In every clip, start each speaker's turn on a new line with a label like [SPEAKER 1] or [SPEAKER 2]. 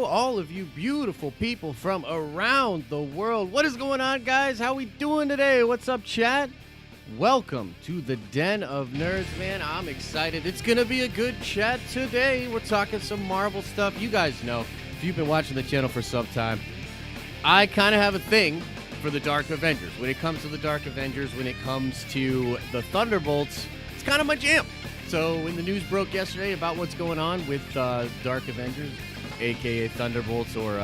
[SPEAKER 1] all of you beautiful people from around the world. What is going on, guys? How we doing today? What's up, chat? Welcome to the Den of Nerds, man. I'm excited. It's going to be a good chat today. We're talking some Marvel stuff. You guys know, if you've been watching the channel for some time, I kind of have a thing for the Dark Avengers. When it comes to the Dark Avengers, when it comes to the Thunderbolts, it's kind of my jam. So when the news broke yesterday about what's going on with Dark Avengers, aka Thunderbolts, or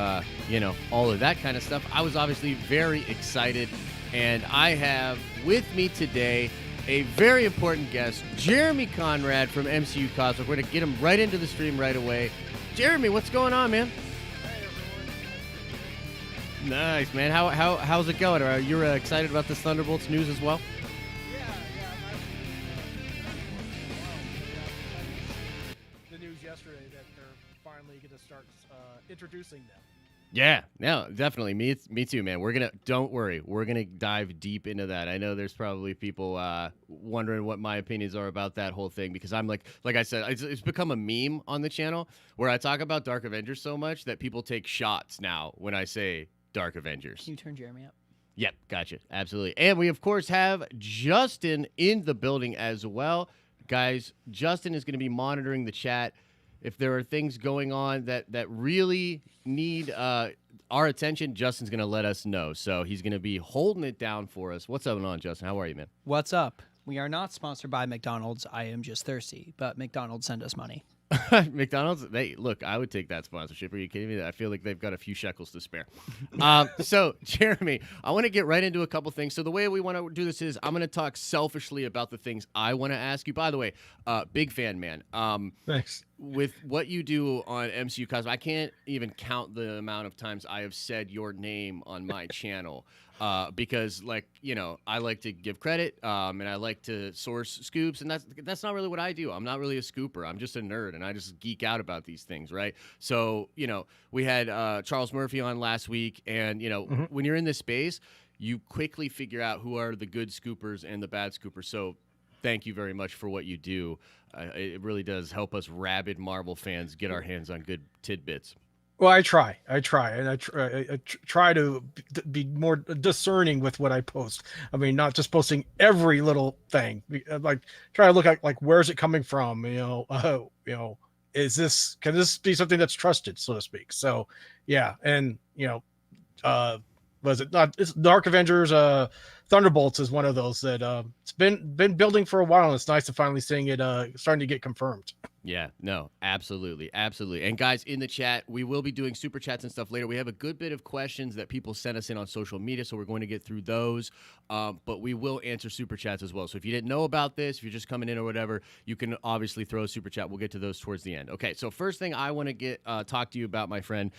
[SPEAKER 1] all of that kind of stuff, I was obviously very excited. And I have with me today a very important guest, Jeremy Conrad from MCU Cosmic. We're going to get him right into the stream right away. Jeremy, what's going on, man?
[SPEAKER 2] Hey, everyone.
[SPEAKER 1] Nice, man. How's it going? Are you excited about this Thunderbolts news as well?
[SPEAKER 2] Yeah, I'm actually the news yesterday that they're finally going to start introducing them.
[SPEAKER 1] Yeah, no, definitely. Me too, man. Don't worry. We're going to dive deep into that. I know there's probably people wondering what my opinions are about that whole thing, because I'm like I said, it's become a meme on the channel where I talk about Dark Avengers so much that people take shots now when I say Dark Avengers.
[SPEAKER 3] Can you turn Jeremy up?
[SPEAKER 1] Yep, gotcha. Absolutely. And we, of course, have Justin in the building as well. Guys, Justin is going to be monitoring the chat. If there are things going on that really need our attention, Justin's going to let us know. So he's going to be holding it down for us. What's going on, Justin? How are you, man?
[SPEAKER 3] What's up? We are not sponsored by McDonald's. I am just thirsty, but McDonald's send us money.
[SPEAKER 1] McDonald's, look, I would take that sponsorship. Are you kidding me? I feel like they've got a few shekels to spare. So, Jeremy, I want to get right into a couple things. So the way we want to do this is I'm going to talk selfishly about the things I want to ask you. By the way, big fan, man.
[SPEAKER 2] Thanks.
[SPEAKER 1] With what you do on MCU Cosmos, I can't even count the amount of times I have said your name on my channel. Because, I like to give credit, and I like to source scoops, and that's not really what I do. I'm not really a scooper. I'm just a nerd, and I just geek out about these things, right? So, we had Charles Murphy on last week, and, when you're in this space, you quickly figure out who are the good scoopers and the bad scoopers. So thank you very much for what you do. It really does help us rabid Marvel fans get our hands on good tidbits.
[SPEAKER 2] Well, I try, and I try to be more discerning with what I post. I mean, not just posting every little thing. Like, try to look at where's it coming from. Can this be something that's trusted, so to speak? So, yeah, and was it not? It's Dark Avengers. Thunderbolts is one of those that it's been building for a while, and it's nice to finally seeing it starting to get confirmed.
[SPEAKER 1] Yeah, no, absolutely. And guys, in the chat, we will be doing super chats and stuff later. We have a good bit of questions that people sent us in on social media, so we're going to get through those. But we will answer super chats as well. So if you didn't know about this, if you're just coming in or whatever, you can obviously throw a super chat. We'll get to those towards the end. Okay, so first thing I want to talk to you about, my friend.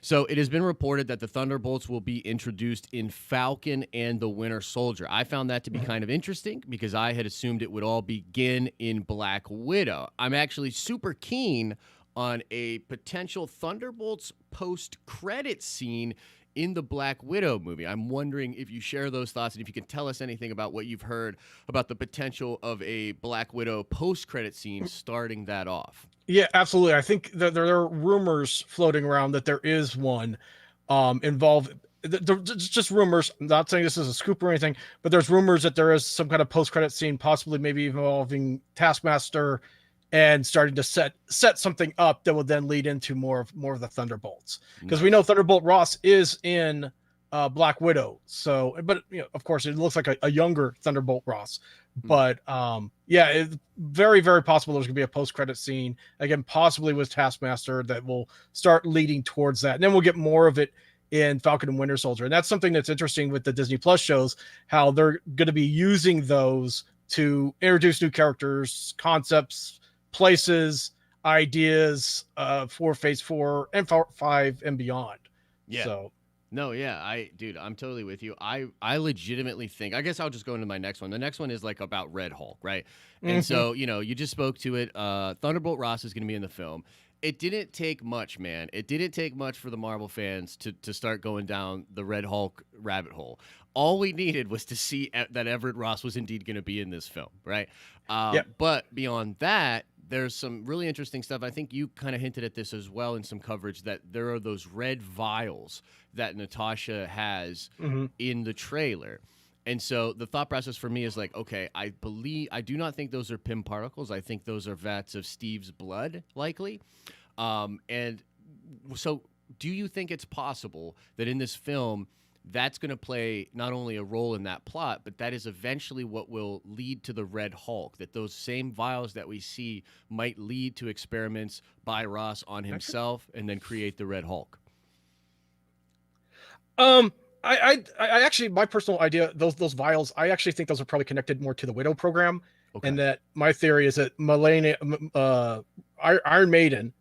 [SPEAKER 1] So it has been reported that the Thunderbolts will be introduced in Falcon and the Winter Soldier. I found that to be kind of interesting because I had assumed it would all begin in Black Widow. I'm actually super keen on a potential Thunderbolts post-credit scene in the Black Widow movie. I'm wondering if you share those thoughts and if you can tell us anything about what you've heard about the potential of a Black Widow post-credit scene starting that off.
[SPEAKER 2] Yeah, absolutely. I think that there are rumors floating around that there is one involved. Just rumors. I'm not saying this is a scoop or anything, but there's rumors that there is some kind of post-credit scene, possibly maybe involving Taskmaster, and starting to set something up that will then lead into more of the Thunderbolts. Because we know Thunderbolt Ross is in Black Widow. So, but of course, it looks like a younger Thunderbolt Ross. But it's very, very possible there's going to be a post-credit scene, again, possibly with Taskmaster, that will start leading towards that. And then we'll get more of it in Falcon and Winter Soldier. And that's something that's interesting with the Disney Plus shows, how they're going to be using those to introduce new characters, concepts, places, ideas for Phase 4 and 5 and beyond.
[SPEAKER 1] Yeah.
[SPEAKER 2] So.
[SPEAKER 1] No, yeah, I'm totally with you. I legitimately think, I guess I'll just go into my next one. The next one is about Red Hulk, right? And so, you just spoke to it. Thunderbolt Ross is going to be in the film. It didn't take much, man. It didn't take much for the Marvel fans to start going down the Red Hulk rabbit hole. All we needed was to see that Everett Ross was indeed going to be in this film, right? But beyond that, there's some really interesting stuff. I think you kind of hinted at this as well in some coverage, that there are those red vials that Natasha has in the trailer. And so the thought process for me is like, okay, I do not think those are Pym particles. I think those are vats of Steve's blood, likely. And so do you think it's possible that in this film, that's going to play not only a role in that plot, but that is eventually what will lead to the Red Hulk, that those same vials that we see might lead to experiments by Ross on himself and then create the Red Hulk?
[SPEAKER 2] I actually, my personal idea, those vials, I actually think those are probably connected more to the Widow program. Okay. And that my theory is that Iron Maiden,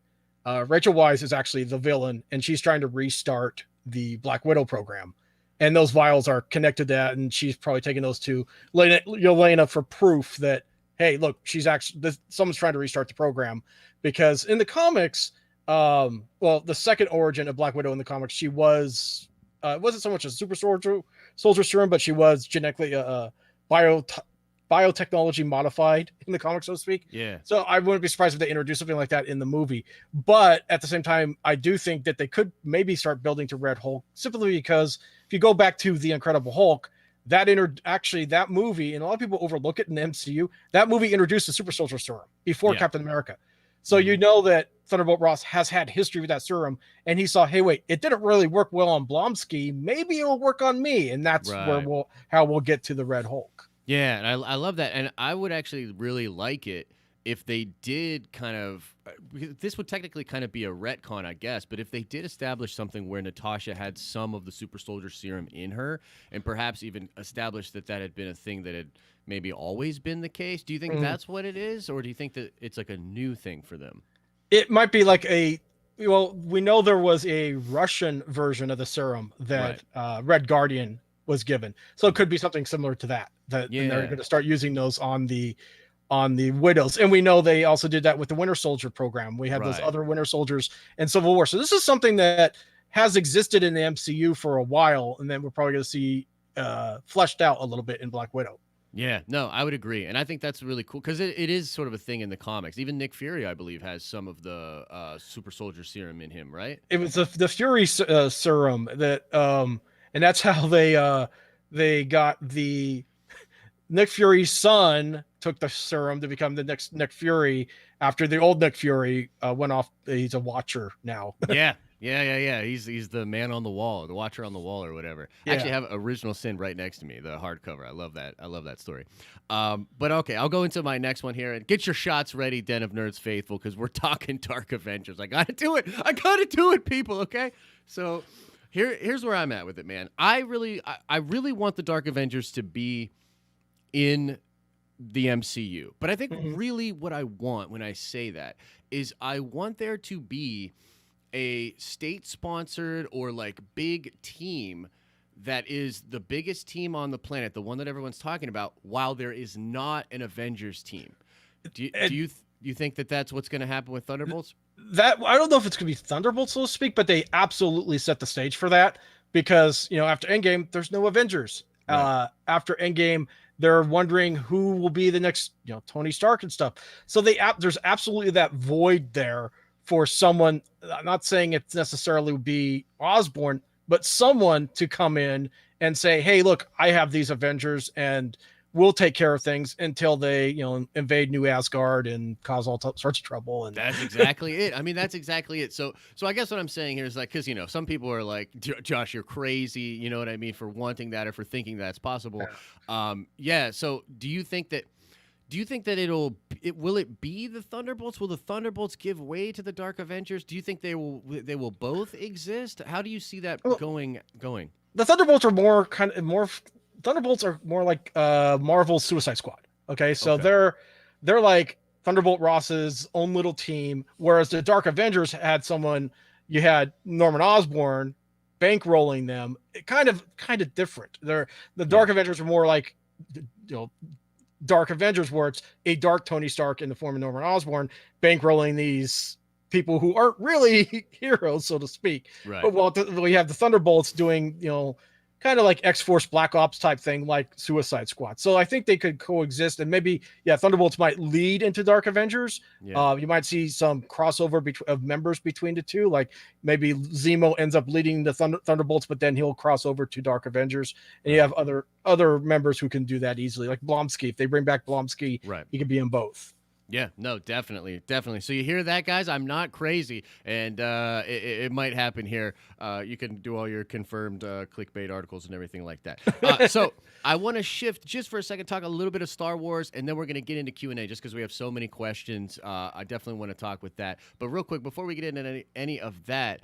[SPEAKER 2] Rachel Weisz is actually the villain, and she's trying to restart the Black Widow program. And those vials are connected to that, and she's probably taking those to Yelena for proof that, hey, look, she's actually, someone's trying to restart the program. Because in the comics, well, the second origin of Black Widow in the comics, she was, wasn't so much a super soldier serum, but she was genetically biotechnology modified in the comics, so to speak.
[SPEAKER 1] Yeah.
[SPEAKER 2] So I wouldn't be surprised if they introduced something like that in the movie. But at the same time, I do think that they could maybe start building to Red Hulk, simply because if you go back to the Incredible Hulk, that movie, and a lot of people overlook it in the MCU, that movie introduced the super soldier serum before Captain America. So you know that Thunderbolt Ross has had history with that serum, and he saw, hey, wait, it didn't really work well on Blonsky. Maybe it'll work on me, and that's where we'll get to the Red Hulk.
[SPEAKER 1] Yeah, and I love that, and I would actually really like it if they did kind of, this would technically kind of be a retcon, I guess, but if they did establish something where Natasha had some of the super soldier serum in her, and perhaps even establish that had been a thing that had maybe always been the case, do you think that's what it is, or do you think that it's like a new thing for them?
[SPEAKER 2] It might be like we know there was a Russian version of the serum that Red Guardian was given, so it could be something similar to that. And they're going to start using those on the Widows, and we know they also did that with the Winter Soldier program. We had those other Winter Soldiers in Civil War, so this is something that has existed in the MCU for a while, and then we're probably going to see fleshed out a little bit in Black Widow.
[SPEAKER 1] Yeah, no, I would agree, and I think that's really cool because it is sort of a thing in the comics. Even Nick Fury, I believe, has some of the super soldier serum in him, right?
[SPEAKER 2] It was the Fury serum that, and that's how they got the Nick Fury's son took the serum to become the next Nick Fury after the old Nick Fury went off. He's a Watcher now. Yeah.
[SPEAKER 1] He's the man on the wall, the Watcher on the wall, or whatever. I actually have Original Sin right next to me, the hardcover. I love that story. But okay, I'll go into my next one here, and get your shots ready, Den of Nerds faithful, because we're talking Dark Avengers. I gotta do it, people. Okay, so here's where I'm at with it, man. I really want the Dark Avengers to be in the MCU, but I think really what I want when I say that is I want there to be a state-sponsored or like big team that is the biggest team on the planet, the one that everyone's talking about, while there is not an Avengers team. Do you think that that's what's going to happen with Thunderbolts?
[SPEAKER 2] That I don't know if it's going to be Thunderbolts, so to speak, but they absolutely set the stage for that because, after Endgame, there's no Avengers. Right. After Endgame, they're wondering who will be the next, Tony Stark and stuff. So there's absolutely that void there for someone. I'm not saying it necessarily would be Osborn, but someone to come in and say, hey, look, I have these Avengers and we'll take care of things until they, invade New Asgard and cause all sorts of trouble. And
[SPEAKER 1] that's exactly it. I mean, that's exactly it. So I guess what I'm saying here is like, because, some people are like, Josh, you're crazy. You know what I mean? For wanting that or for thinking that's possible. So do you think that will it be the Thunderbolts? Will the Thunderbolts give way to the Dark Avengers? Do you think they will both exist? How do you see that going?
[SPEAKER 2] The Thunderbolts are Thunderbolts are more like Marvel's Suicide Squad. Okay, so they're like Thunderbolt Ross's own little team, whereas the Dark Avengers had someone. You had Norman Osborn bankrolling them. Kind of different. The Dark Avengers are more like Dark Avengers, where it's a dark Tony Stark in the form of Norman Osborn bankrolling these people who aren't really heroes, so to speak. Right. But we have the Thunderbolts doing, kind of like X-Force Black Ops type thing, like Suicide Squad. So I think they could coexist, and maybe Thunderbolts might lead into Dark Avengers.
[SPEAKER 1] Yeah.
[SPEAKER 2] You might see some crossover of members between the two, like maybe Zemo ends up leading the Thunderbolts, but then he'll cross over to Dark Avengers, and you have other members who can do that easily, like Blonsky. If they bring back Blonsky,
[SPEAKER 1] Right.
[SPEAKER 2] he could be in both.
[SPEAKER 1] Yeah, no, definitely. So you hear that, guys? I'm not crazy, and it might happen here. You can do all your confirmed clickbait articles and everything like that. So I want to shift just for a second, talk a little bit of Star Wars, and then we're going to get into Q&A just because we have so many questions. I definitely want to talk with that. But real quick, before we get into any of that,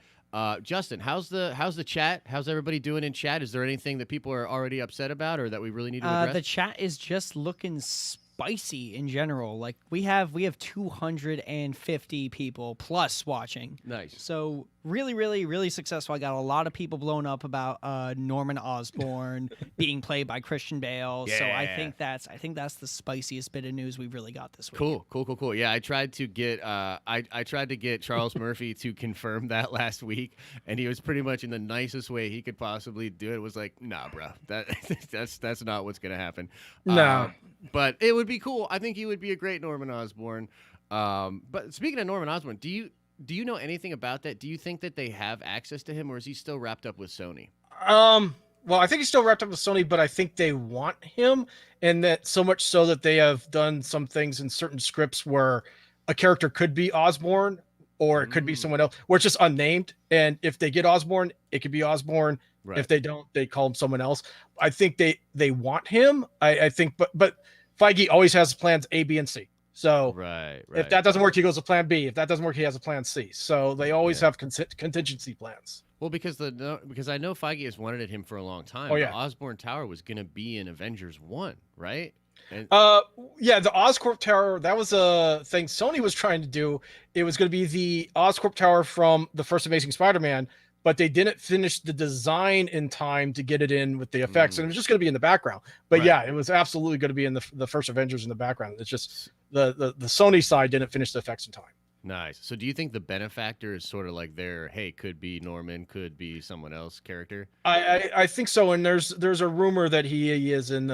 [SPEAKER 1] Justin, how's the chat? How's everybody doing in chat? Is there anything that people are already upset about or that we really need to address?
[SPEAKER 3] The chat is just looking spicy in general. Like we have 250 people plus watching.
[SPEAKER 1] Nice.
[SPEAKER 3] So really successful. I got a lot of people blown up about Norman Osborn being played by Christian Bale.
[SPEAKER 1] Yeah.
[SPEAKER 3] So I think that's the spiciest bit of news we've really got this week.
[SPEAKER 1] Cool. Yeah, I tried to get I tried to get Charles Murphy to confirm that last week, and he was pretty much in the nicest way he could possibly do it. It was like, nah, bro, that's not what's gonna happen.
[SPEAKER 2] No.
[SPEAKER 1] But it would be cool. I think he would be a great Norman Osborn. But speaking of Norman Osborn, do you know anything about that? Do you think that they have access to him, or is he still wrapped up with Sony?
[SPEAKER 2] Well, I think he's still wrapped up with Sony, but I think they want him, and that so much so that they have done some things in certain scripts where a character could be Osborn or it could be someone else, where it's just unnamed. And if they get Osborn, it could be Osborn.
[SPEAKER 1] Right.
[SPEAKER 2] If they don't, they call him someone else. I think they want him. I think, but Feige always has plans A, B, and C. So
[SPEAKER 1] right.
[SPEAKER 2] if that doesn't work, he goes to plan B. If that doesn't work, he has a plan C. So they always have contingency plans.
[SPEAKER 1] Well, because I know Feige has wanted him for a long time.
[SPEAKER 2] Oh, yeah.
[SPEAKER 1] The Osborn Tower was going to be in Avengers 1, right? And
[SPEAKER 2] the Oscorp Tower, that was a thing Sony was trying to do. It was going to be the Oscorp Tower from the first Amazing Spider-Man, but they didn't finish the design in time to get it in with the effects, and it was just going to be in the background. But
[SPEAKER 1] Right.
[SPEAKER 2] yeah, it was absolutely going to be in the first Avengers in the background. It's just the Sony side didn't finish the effects in time.
[SPEAKER 1] Nice. So do you think the benefactor is sort of like their, hey, could be Norman, could be someone else character?
[SPEAKER 2] I think so, and there's a rumor that he is in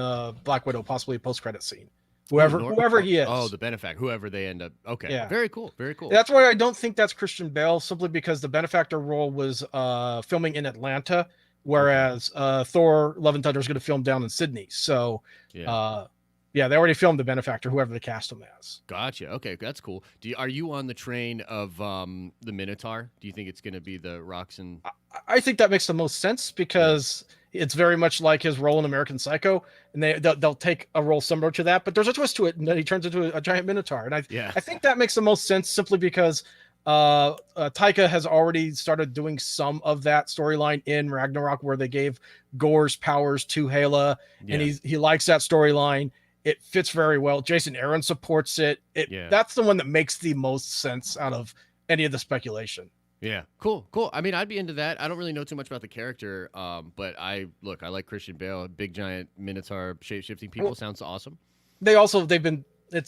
[SPEAKER 2] Black Widow, possibly a post-credit scene. Whoever he is.
[SPEAKER 1] Oh, the benefactor, whoever they end up. Okay.
[SPEAKER 2] Yeah.
[SPEAKER 1] Very cool.
[SPEAKER 2] That's why I don't think that's Christian Bale, simply because the benefactor role was filming in Atlanta, whereas Thor: Love and Thunder is going to film down in Sydney. So, they already filmed the benefactor, whoever they cast him as.
[SPEAKER 1] Gotcha. Okay, that's cool. Are you on the train of the Minotaur? Do you think it's going to be the Roxanne?
[SPEAKER 2] I think that makes the most sense because it's very much like his role in American Psycho, and they'll take a role similar to that, but there's a twist to it, and then he turns into a giant Minotaur. And I think that makes the most sense simply because Taika has already started doing some of that storyline in Ragnarok, where they gave Gore's powers to Hela, and he likes that storyline. It fits very well. Jason Aaron supports it. That's the one that makes the most sense out of any of the speculation.
[SPEAKER 1] Yeah, cool. I mean, I'd be into that. I don't really know too much about the character, but I like Christian Bale, big giant Minotaur shape-shifting people. Sounds awesome.
[SPEAKER 2] It's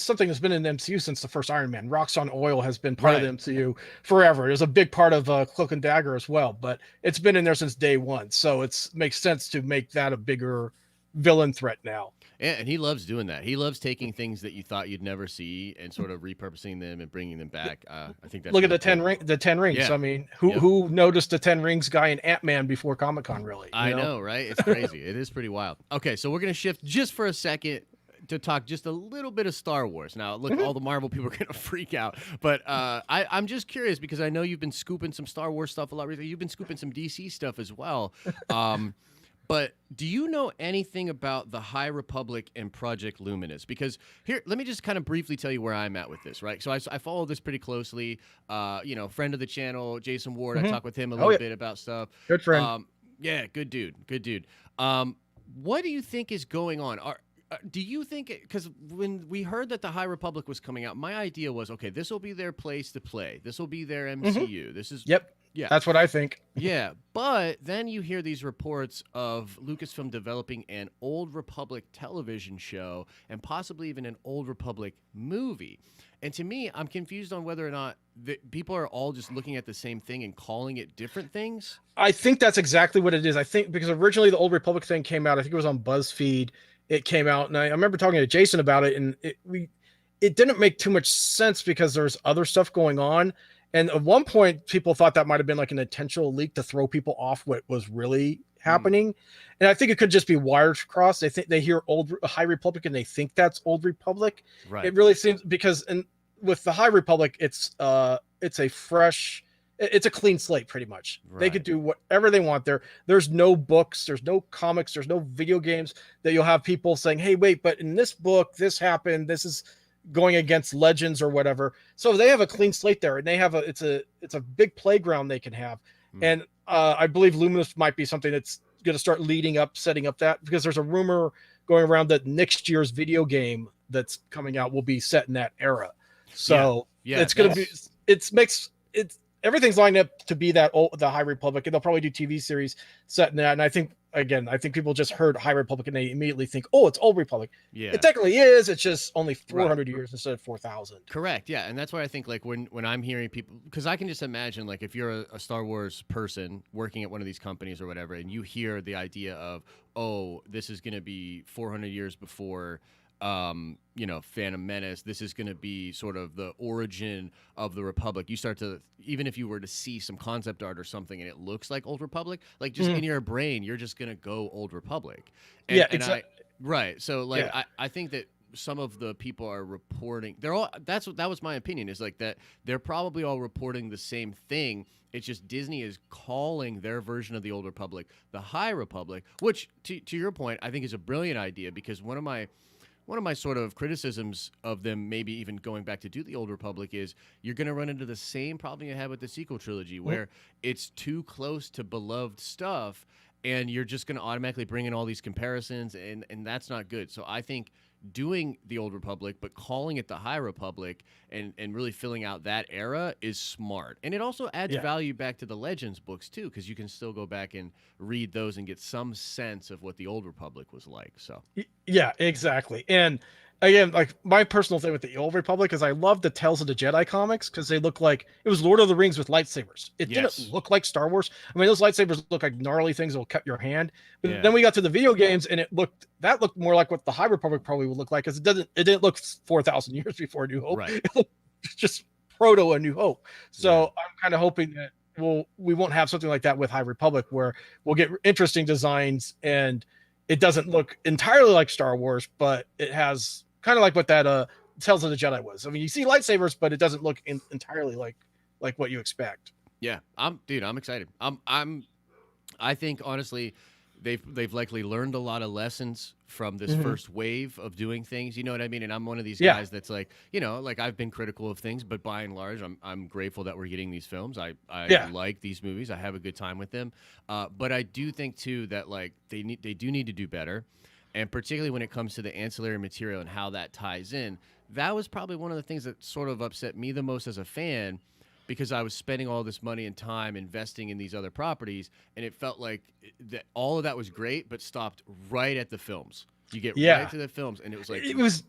[SPEAKER 2] something that's been in the MCU since the first Iron Man. Roxxon Oil has been part of the MCU forever. It was a big part of Cloak and Dagger as well, but it's been in there since day one. So it makes sense to make that a bigger villain threat now.
[SPEAKER 1] Yeah, and he loves doing that. He loves taking things that you thought you'd never see and sort of repurposing them and bringing them back. I think that's
[SPEAKER 2] look at
[SPEAKER 1] really
[SPEAKER 2] the 10 rings.
[SPEAKER 1] Yeah.
[SPEAKER 2] I mean, who noticed the 10 rings guy in Ant-Man before Comic-Con, really?
[SPEAKER 1] I know, right? It's crazy. It is pretty wild. Okay, so we're going to shift just for a second to talk just a little bit of Star Wars. Now, look, all the Marvel people are going to freak out, but I'm just curious because I know you've been scooping some Star Wars stuff a lot recently. You've been scooping some DC stuff as well. But do you know anything about the High Republic and Project Luminous? Because here, let me just kind of briefly tell you where I'm at with this, right? So I follow this pretty closely. Friend of the channel, Jason Ward, I talk with him a little bit about stuff.
[SPEAKER 2] Good friend.
[SPEAKER 1] Good dude. What do you think is going on? Do you think, because when we heard that the High Republic was coming out, my idea was, okay, this will be their place to play. This will be their MCU. This is, Yeah.
[SPEAKER 2] That's what I think.
[SPEAKER 1] Yeah, but then you hear these reports of Lucasfilm developing an Old Republic television show and possibly even an Old Republic movie. And to me, I'm confused on whether or not people are all just looking at the same thing and calling it different things.
[SPEAKER 2] I think that's exactly what it is. I think because originally the Old Republic thing came out, I think it was on BuzzFeed. It came out, and I remember talking to Jason about it, and it didn't make too much sense because there's other stuff going on. And at one point, people thought that might have been like an intentional leak to throw people off what was really happening. And I think it could just be wires crossed. They think they hear High Republic and they think that's Old Republic.
[SPEAKER 1] Right.
[SPEAKER 2] It really seems because with the High Republic, it's a clean slate pretty much.
[SPEAKER 1] Right.
[SPEAKER 2] They could do whatever they want there. There's no books, there's no comics, there's no video games that you'll have people saying, hey, wait, but in this book, this happened. This is going against legends or whatever. So they have a clean slate there, and they have it's a big playground they can have. And I believe Luminous might be something that's going to start setting up that, because there's a rumor going around that next year's video game that's coming out will be set in that era. So it's going to be, everything's lined up to be the High Republic, and they'll probably do TV series set in that. And I think people just heard High Republic and they immediately think, oh, it's Old Republic.
[SPEAKER 1] Yeah,
[SPEAKER 2] it technically is. It's just only 400 years instead of 4,000.
[SPEAKER 1] Correct. Yeah, and that's why I think like when I'm hearing people, because I can just imagine like if you're a Star Wars person working at one of these companies or whatever, and you hear the idea of, oh, this is going to be 400 years before Phantom Menace, this is going to be sort of the origin of the Republic. You start to, even if you were to see some concept art or something and it looks like Old Republic, like just in your brain, you're just going to go Old Republic. And,
[SPEAKER 2] exactly.
[SPEAKER 1] Right. So like, I think that some of the people are reporting, that was my opinion, is like that they're probably all reporting the same thing. It's just Disney is calling their version of the Old Republic the High Republic, which to your point, I think is a brilliant idea, because one of my sort of criticisms of them maybe even going back to do the Old Republic is you're going to run into the same problem you had with the sequel trilogy, where it's too close to beloved stuff, and you're just going to automatically bring in all these comparisons, and that's not good. So I think doing the Old Republic but calling it the High Republic and really filling out that era is smart. And it also adds value back to the Legends books too, because you can still go back and read those and get some sense of what the Old Republic was like. So
[SPEAKER 2] yeah, exactly. And again, like my personal thing with the Old Republic is I love the Tales of the Jedi comics, because they look like it was Lord of the Rings with lightsabers. It didn't look like Star Wars. I mean, those lightsabers look like gnarly things that will cut your hand. But then we got to the video games, and that looked more like what the High Republic probably would look like, because it didn't look 4,000 years before A New Hope.
[SPEAKER 1] Right.
[SPEAKER 2] It looked just proto A New Hope. So I'm kind of hoping that we won't have something like that with High Republic, where we'll get interesting designs and it doesn't look entirely like Star Wars, but it has kind of like what that Tales of the Jedi was. I mean, you see lightsabers, but it doesn't look entirely like what you expect.
[SPEAKER 1] Yeah, I'm excited. I think honestly, they've likely learned a lot of lessons from this first wave of doing things. You know what I mean? And I'm one of these guys that's like, like I've been critical of things, but by and large, I'm grateful that we're getting these films. I like these movies. I have a good time with them. But I do think too that like they do need to do better. And particularly when it comes to the ancillary material and how that ties in, that was probably one of the things that sort of upset me the most as a fan, because I was spending all this money and time investing in these other properties, and it felt like that all of that was great, but stopped right at the films. You get right to the films, and it was like
[SPEAKER 2] it was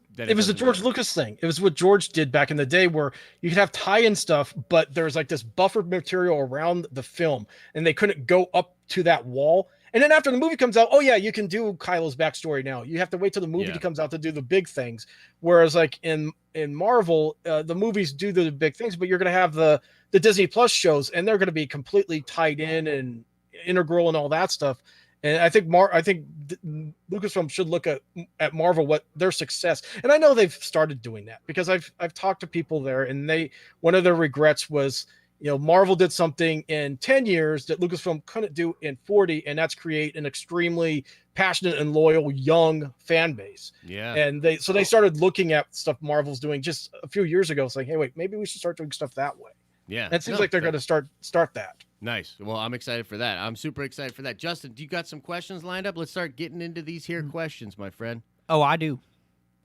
[SPEAKER 2] a George Lucas thing. It was what George did back in the day, where you could have tie-in stuff, but there's like this buffered material around the film, and they couldn't go up to that wall. And then after the movie comes out, oh yeah, you can do Kylo's backstory now. You have to wait till the movie comes out to do the big things. Whereas like in Marvel, the movies do the big things, but you're going to have the Disney Plus shows, and they're going to be completely tied in and integral and all that stuff. And I think Lucasfilm should look at Marvel, what their success. And I know they've started doing that, because I've talked to people there, and one of their regrets was, Marvel did something in 10 years that Lucasfilm couldn't do in 40, and that's create an extremely passionate and loyal young fan base.
[SPEAKER 1] Yeah.
[SPEAKER 2] And they started looking at stuff Marvel's doing just a few years ago, saying, hey, wait, maybe we should start doing stuff that way.
[SPEAKER 1] Yeah.
[SPEAKER 2] And it seems like they're going to start that.
[SPEAKER 1] Nice. Well, I'm excited for that. I'm super excited for that. Justin, do you got some questions lined up? Let's start getting into these here questions, my friend.
[SPEAKER 3] Oh, I do.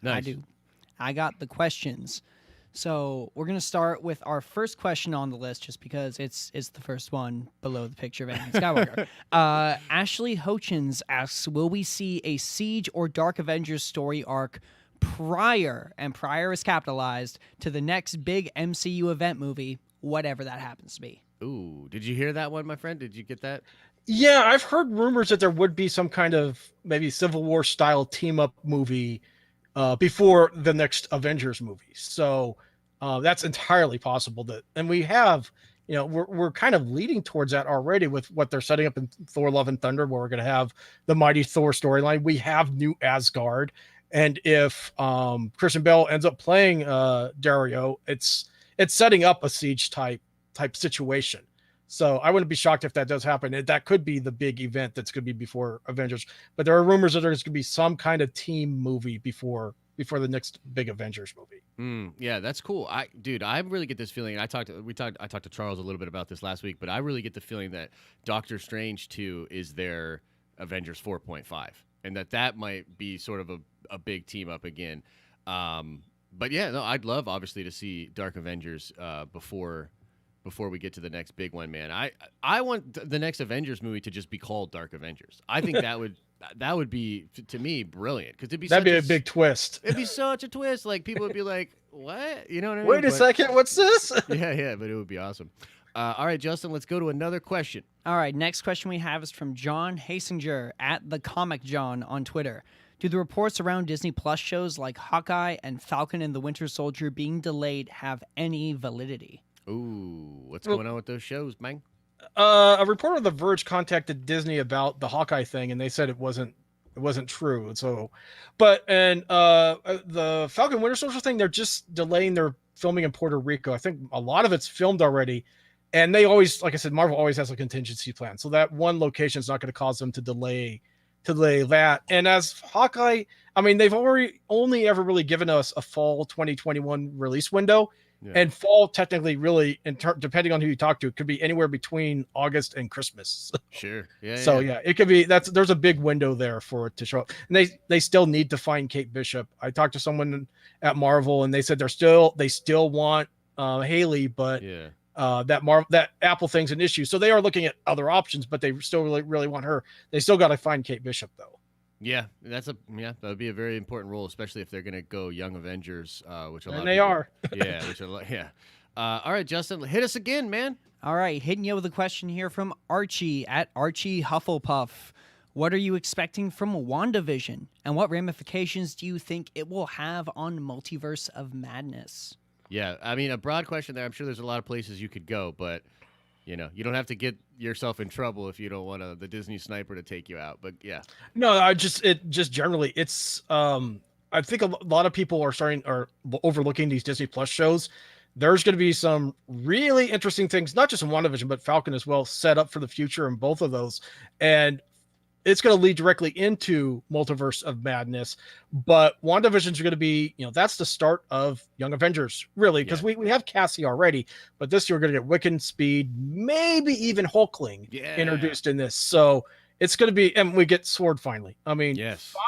[SPEAKER 1] Nice.
[SPEAKER 3] I do. I got the questions. So we're gonna start with our first question on the list, just because it's the first one below the picture of Anakin Skywalker. Ashley Hochins asks, "Will we see a Siege or Dark Avengers story arc prior, and prior is capitalized, to the next big MCU event movie, whatever that happens to be?"
[SPEAKER 1] Ooh, did you hear that one, my friend? Did you get that?
[SPEAKER 2] Yeah, I've heard rumors that there would be some kind of maybe Civil War style team up movie before the next Avengers movie. So that's entirely possible. And we have, we're kind of leading towards that already with what they're setting up in Thor: Love and Thunder, where we're going to have the Mighty Thor storyline. We have New Asgard, and if Christian Bale ends up playing Dario, it's setting up a Siege type situation. So I wouldn't be shocked if that does happen. That could be the big event that's going to be before Avengers. But there are rumors that there's going to be some kind of team movie before the next big Avengers movie.
[SPEAKER 1] Yeah, that's cool. I really get this feeling. I talked to Charles a little bit about this last week, but I really get the feeling that Doctor Strange 2 is their Avengers 4.5, and that might be sort of a big team up again. But yeah, no, I'd love obviously to see Dark Avengers before we get to the next big one, man. I want the next Avengers movie to just be called Dark Avengers. I think that would be, to me, brilliant, because
[SPEAKER 2] that'd be a big twist.
[SPEAKER 1] It'd be such a twist. Like, people would be like, "What?" You know what I mean?
[SPEAKER 2] Wait a second, what's this?
[SPEAKER 1] Yeah, but it would be awesome. All right, Justin, let's go to another question.
[SPEAKER 3] All right, next question we have is from John Hasinger at the Comic John on Twitter. Do the reports around Disney Plus shows like Hawkeye and Falcon and the Winter Soldier being delayed have any validity?
[SPEAKER 1] Ooh, what's going on with those shows, man?
[SPEAKER 2] A reporter on The Verge contacted Disney about the Hawkeye thing, and they said it wasn't true. So, the Falcon Winter Soldier thing, they're just delaying their filming in Puerto Rico. I think a lot of it's filmed already, and they always, like I said, Marvel always has a contingency plan. So that one location is not going to cause them to delay that. And as Hawkeye, I mean, they've only ever really given us a fall 2021 release window. Yeah. And fall, technically, really, depending on who you talk to, it could be anywhere between August and Christmas.
[SPEAKER 1] Sure. Yeah.
[SPEAKER 2] So yeah, it could be there's a big window there for it to show up. And they still need to find Kate Bishop. I talked to someone at Marvel, and they said they still want Haley, but
[SPEAKER 1] yeah.
[SPEAKER 2] That Apple thing's an issue. So they are looking at other options, but they still really want her. They still got to find Kate Bishop though.
[SPEAKER 1] Yeah, that would be a very important role, especially if they're going to go Young Avengers, which a lot.
[SPEAKER 2] And they are.
[SPEAKER 1] Yeah, all right, Justin, hit us again, man.
[SPEAKER 3] All right, hitting you with a question here from Archie at Archie Hufflepuff. What are you expecting from WandaVision, and what ramifications do you think it will have on Multiverse of Madness?
[SPEAKER 1] Yeah, I mean, a broad question there. I'm sure there's a lot of places you could go, but you don't have to get yourself in trouble if you don't want the Disney sniper to take you out. But yeah,
[SPEAKER 2] no, just generally, it's I think a lot of people are overlooking these Disney Plus shows. There's going to be some really interesting things, not just in WandaVision, but Falcon as well, set up for the future in both of those. And it's going to lead directly into Multiverse of Madness. But WandaVision's going to be, that's the start of Young Avengers, really, because we have Cassie already. But this year we're going to get Wiccan, Speed, maybe even Hulkling introduced in this. So it's going to be, and we get Sword finally. I mean,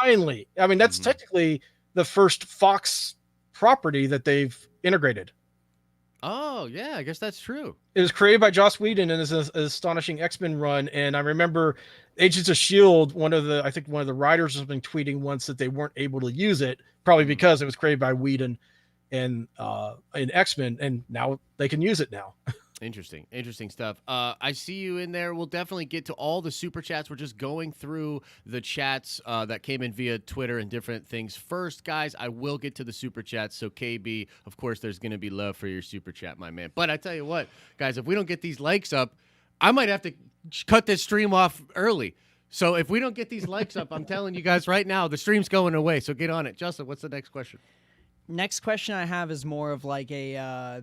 [SPEAKER 2] finally. I mean, that's technically the first Fox property that they've integrated.
[SPEAKER 1] Oh, yeah, I guess that's true.
[SPEAKER 2] It was created by Joss Whedon and is an astonishing X-Men run. And I remember Agents of S.H.I.E.L.D., one of the writers has been tweeting once that they weren't able to use it, probably because it was created by Whedon and in X-Men, and now they can use it now.
[SPEAKER 1] Interesting stuff. I see you in there. We'll definitely get to all the super chats. We're just going through the chats that came in via Twitter and different things. First, guys, I will get to the super chats. So KB, of course, there's going to be love for your super chat, my man. But I tell you what, guys, if we don't get these likes up, I might have to cut this stream off early. So if we don't get these likes up, I'm telling you guys right now, the stream's going away. So get on it. Justin, what's the next question?
[SPEAKER 3] Next question I have is more of like a,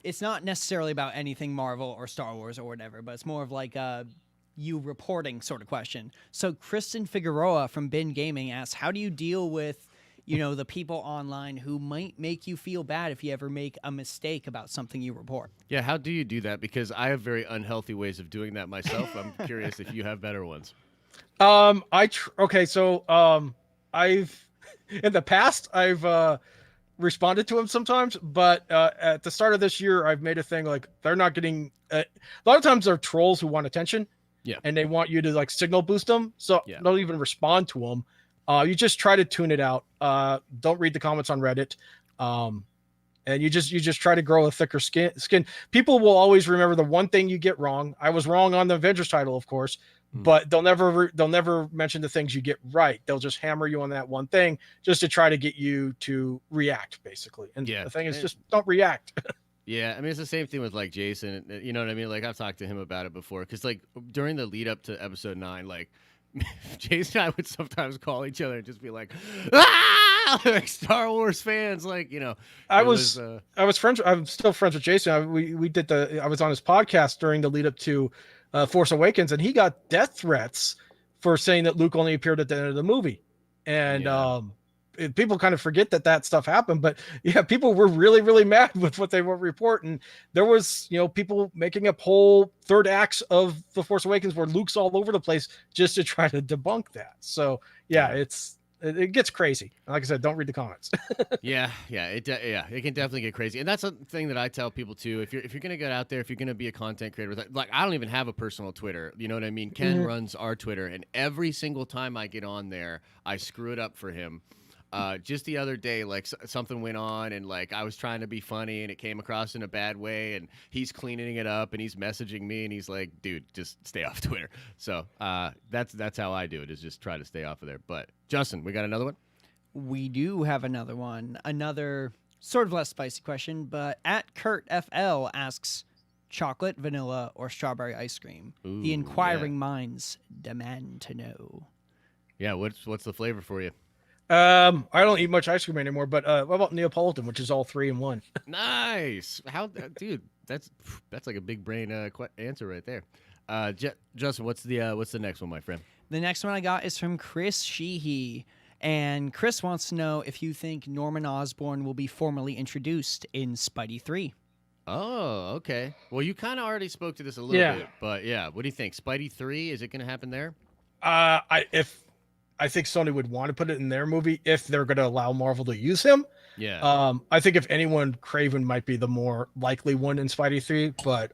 [SPEAKER 3] it's not necessarily about anything Marvel or Star Wars or whatever, but it's more of like you reporting sort of question. So Kristen Figueroa from Bin Gaming asks, how do you deal with, the people online who might make you feel bad if you ever make a mistake about something you report?
[SPEAKER 1] Yeah, how do you do that? Because I have very unhealthy ways of doing that myself. I'm curious if you have better ones.
[SPEAKER 2] I've in the past, I've responded to him sometimes, but at the start of this year, I've made a thing like they're not getting. A lot of times, they're trolls who want attention, and they want you to like signal boost them. So don't even respond to them. You just try to tune it out. Don't read the comments on Reddit, and you just try to grow a thicker skin. People will always remember the one thing you get wrong. I was wrong on the Avengers title, of course. But they'll never mention the things you get right. They'll just hammer you on that one thing just to try to get you to react, basically. And the thing is, just don't react.
[SPEAKER 1] Yeah, I mean, it's the same thing with like Jason. You know what I mean? Like I've talked to him about it before, because like during the lead up to episode 9, like Jason and I would sometimes call each other and just be like, "Ah!" like Star Wars fans, like I'm
[SPEAKER 2] still friends with Jason. I was on his podcast during the lead up to Force Awakens, and he got death threats for saying that Luke only appeared at the end of the movie. And people kind of forget that stuff happened, but people were really, really mad with what they were reporting. There was, people making up whole third acts of the Force Awakens where Luke's all over the place just to try to debunk that. So it gets crazy. Like I said, don't read the comments.
[SPEAKER 1] It can definitely get crazy, and that's a thing that I tell people too. If you're gonna get out there, if you're gonna be a content creator, like I don't even have a personal Twitter. You know what I mean? Ken runs our Twitter, and every single time I get on there, I screw it up for him. Just the other day, like something went on, and like I was trying to be funny, and it came across in a bad way, and he's cleaning it up, and he's messaging me, and he's like, "Dude, just stay off Twitter." So that's how I do it, is just try to stay off of there. But Justin, we got another one.
[SPEAKER 3] We do have another one, another sort of less spicy question, but at Kurt FL asks, chocolate, vanilla, or strawberry ice cream?
[SPEAKER 1] Ooh,
[SPEAKER 3] the inquiring minds demand to know.
[SPEAKER 1] Yeah, what's the flavor for you?
[SPEAKER 2] I don't eat much ice cream anymore, but what about Neapolitan, which is all 3 in 1?
[SPEAKER 1] Nice. Dude, that's like a big brain answer right there. Justin, what's the next one, my friend?
[SPEAKER 3] The next one I got is from Chris Sheehy, and Chris wants to know if you think Norman Osborn will be formally introduced in Spidey 3.
[SPEAKER 1] Oh, okay. Well, you kind of already spoke to this a little bit, but what do you think? Spidey 3, is it going to happen there?
[SPEAKER 2] I think Sony would want to put it in their movie if they're going to allow Marvel to use him.
[SPEAKER 1] Yeah.
[SPEAKER 2] I think if anyone, Craven might be the more likely one in Spidey 3, but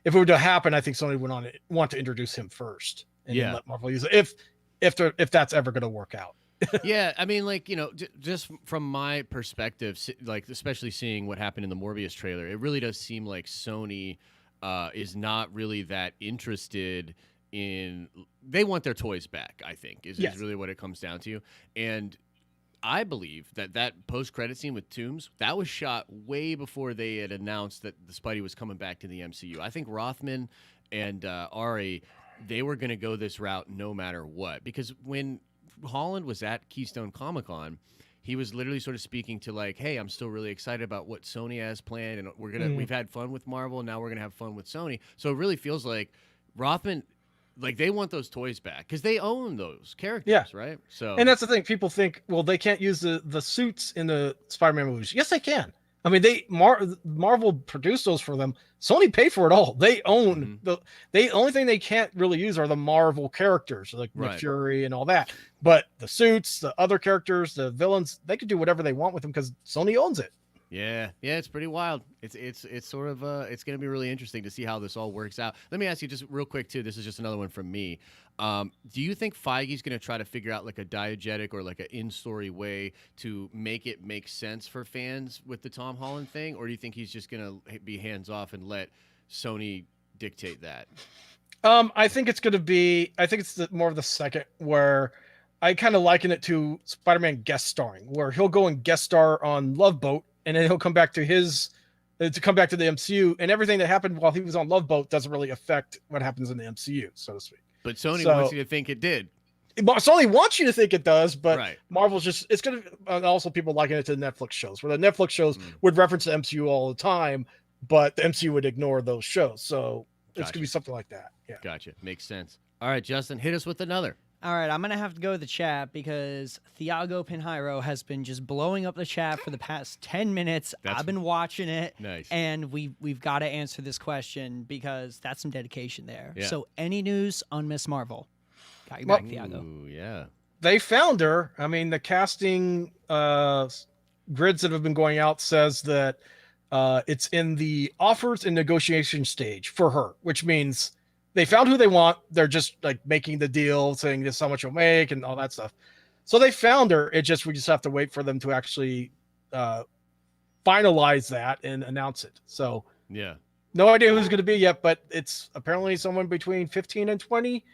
[SPEAKER 2] if it were to happen, I think Sony would want to introduce him first and then let Marvel use it if that's ever going to work out.
[SPEAKER 1] Yeah, I mean, like, just from my perspective, like especially seeing what happened in the Morbius trailer, it really does seem like Sony is not really that interested in. They want their toys back, I think, is really what it comes down to. And I believe that post-credit scene with Toomes, that was shot way before they had announced that the Spidey was coming back to the MCU. I think Rothman and Ari, they were going to go this route no matter what. Because when Holland was at Keystone Comic-Con, he was literally sort of speaking to like, hey, I'm still really excited about what Sony has planned, and we've had fun with Marvel, and now we're going to have fun with Sony. So it really feels like Rothman, like, they want those toys back because they own those characters, right? So,
[SPEAKER 2] and that's the thing. People think, well, they can't use the suits in the Spider-Man movies. Yes, they can. I mean, Marvel produced those for them. Sony paid for it all. They own the only thing they can't really use are the Marvel characters, like Nick Fury and all that. But the suits, the other characters, the villains, they could do whatever they want with them because Sony owns it.
[SPEAKER 1] Yeah, it's pretty wild. It's sort of it's going to be really interesting to see how this all works out. Let me ask you just real quick too. This is just another one from me. Do you think Feige's going to try to figure out like a diegetic or like an in-story way to make it make sense for fans with the Tom Holland thing, or do you think he's just going to be hands off and let Sony dictate that?
[SPEAKER 2] I think it's going to be. I think it's more of the second, where I kind of liken it to Spider-Man guest starring, where he'll go and guest star on Love Boat. And then he'll come back to the MCU, and everything that happened while he was on Love Boat doesn't really affect what happens in the MCU, so to speak.
[SPEAKER 1] But Sony wants you to think it did.
[SPEAKER 2] Sony wants you to think it does, but Marvel's it's going to, also people liken it to the Netflix shows, where the Netflix shows would reference the MCU all the time, but the MCU would ignore those shows. So it's going to be something like that. Yeah.
[SPEAKER 1] Gotcha. Makes sense. All right, Justin, hit us with another.
[SPEAKER 3] All right, I'm going to have to go to the chat because Thiago Pinheiro has been just blowing up the chat for the past 10 minutes. I've been watching it.
[SPEAKER 1] Nice.
[SPEAKER 3] And we've got to answer this question because that's some dedication there.
[SPEAKER 1] Yeah.
[SPEAKER 3] So any news on Miss Marvel? Got your back, Thiago.
[SPEAKER 1] Ooh, yeah.
[SPEAKER 2] They found her. I mean, the casting grids that have been going out says that it's in the offers and negotiation stage for her, which means they found who they want. They're just like making the deal, saying this is how much you'll make and all that stuff. So they found her. We just have to wait for them to actually finalize that and announce it. So
[SPEAKER 1] Yeah.
[SPEAKER 2] no idea who's going to be yet, but it's apparently someone between 15 and 20,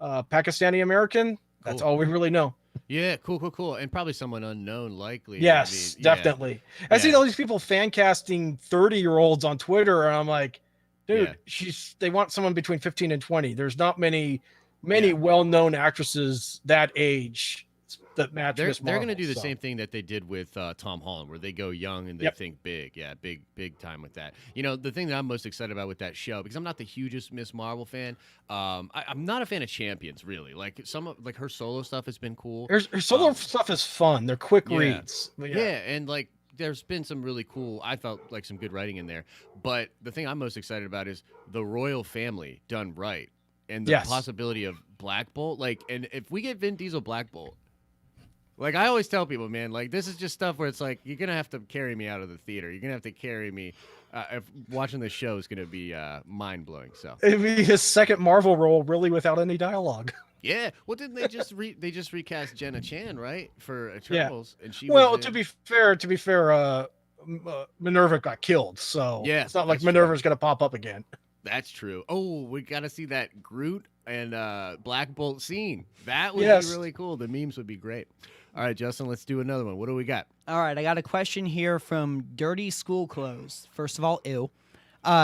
[SPEAKER 2] Pakistani American. That's
[SPEAKER 1] Cool.
[SPEAKER 2] all we really know.
[SPEAKER 1] Yeah, cool. And probably someone unknown, likely.
[SPEAKER 2] Yes, definitely. I see all these people fan casting 30-year-olds on Twitter, and I'm like, dude, they want someone between 15 and 20. There's not many well-known actresses that age that match Miss Marvel.
[SPEAKER 1] They're going to do the same thing that they did with Tom Holland, where they go young and they think big. Yeah, big time with that. You know, the thing that I'm most excited about with that show, because I'm not the hugest Miss Marvel fan. I'm not a fan of Champions, really. Like like her solo stuff has been cool.
[SPEAKER 2] Her solo stuff is fun. They're quick reads.
[SPEAKER 1] Yeah, and like there's been some really cool, I felt like some good writing in there. But the thing I'm most excited about is the royal family done right. And the possibility of Black Bolt. Like, and if we get Vin Diesel Black Bolt, like I always tell people, man, like this is just stuff where it's like you're gonna have to carry me out of the theater. You're gonna have to carry me. If watching the show is gonna be mind blowing. So
[SPEAKER 2] it'd be his second Marvel role, really, without any dialogue.
[SPEAKER 1] Yeah. Well, didn't they just they just recast Jenna Chan, right, for Eternals? And she
[SPEAKER 2] to be fair, Minerva got killed, so it's not like Minerva's gonna pop up again.
[SPEAKER 1] That's true. Oh, we got to see that Groot and Black Bolt scene. That would be really cool. The memes would be great. All right, Justin, let's do another one. What do we got?
[SPEAKER 3] All right, I got a question here from Dirty School Clothes. First of all, ew.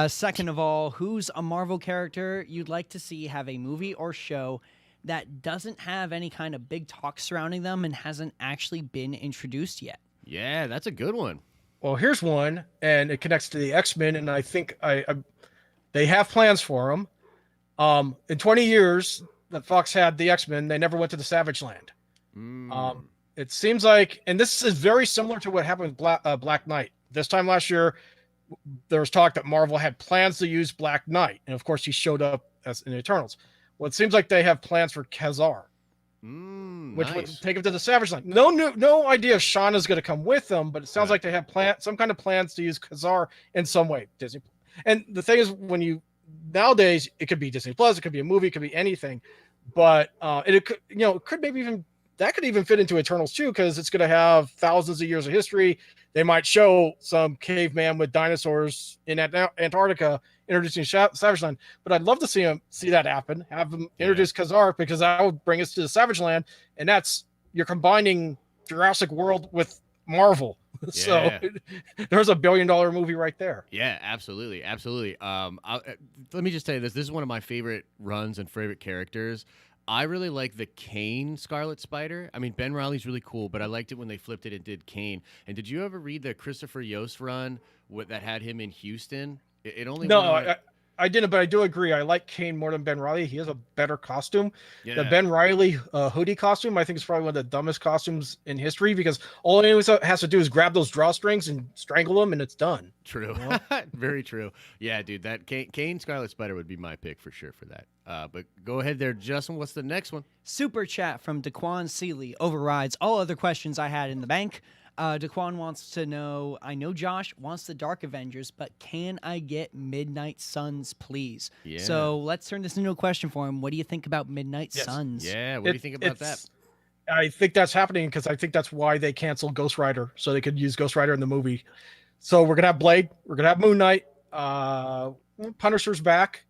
[SPEAKER 3] Second of all, who's a Marvel character you'd like to see have a movie or show that doesn't have any kind of big talk surrounding them and hasn't actually been introduced yet?
[SPEAKER 1] Yeah, that's a good one.
[SPEAKER 2] Well, here's one, and it connects to the X-Men, and I think they have plans for them. In 20 years that Fox had the X-Men, they never went to the Savage Land. It seems like, and this is very similar to what happened with Black Knight. This time last year, there was talk that Marvel had plans to use Black Knight, and of course, he showed up as in Eternals. Well, it seems like they have plans for Khazar, which would take him to the Savage Land. No idea if Shauna's going to come with them, but it sounds like they have some kind of plans to use Khazar in some way. Disney. And the thing is, nowadays it could be Disney Plus, it could be a movie, it could be anything, but it could maybe even that could even fit into Eternals too, because it's going to have thousands of years of history. They might show some caveman with dinosaurs in Antarctica introducing Savage Land, but I'd love to see that happen. Have them introduce Khazar, because that would bring us to the Savage Land, and you're combining Jurassic World with Marvel. So there's $1 billion movie right there.
[SPEAKER 1] Yeah, absolutely. Let me just tell you this is one of my favorite runs and favorite characters. I really like the Kane Scarlet Spider. I mean, Ben Reilly's really cool, but I liked it when they flipped it and did Kane. And did you ever read the Christopher Yost run that had him in Houston? It only
[SPEAKER 2] I didn't, but I do agree. I like Kane more than Ben Reilly. He has a better costume.
[SPEAKER 1] Yeah.
[SPEAKER 2] The Ben Reilly hoodie costume, I think, is probably one of the dumbest costumes in history, because all he has to do is grab those drawstrings and strangle them, and it's done.
[SPEAKER 1] True. You know? Very true. Yeah, dude, that Kane Scarlet Spider would be my pick for sure for that. But go ahead there, Justin. What's the next one?
[SPEAKER 3] Super chat from Daquan Seeley overrides all other questions I had in the bank. Daquan wants to know, I know Josh wants the Dark Avengers, but can I get Midnight Suns, please? Yeah. So let's turn this into a question for him. What do you think about Midnight Suns?
[SPEAKER 1] Yeah, what do you think about that?
[SPEAKER 2] I think that's happening because I think that's why they canceled Ghost Rider, so they could use Ghost Rider in the movie. So we're going to have Blade. We're going to have Moon Knight. Punisher's back.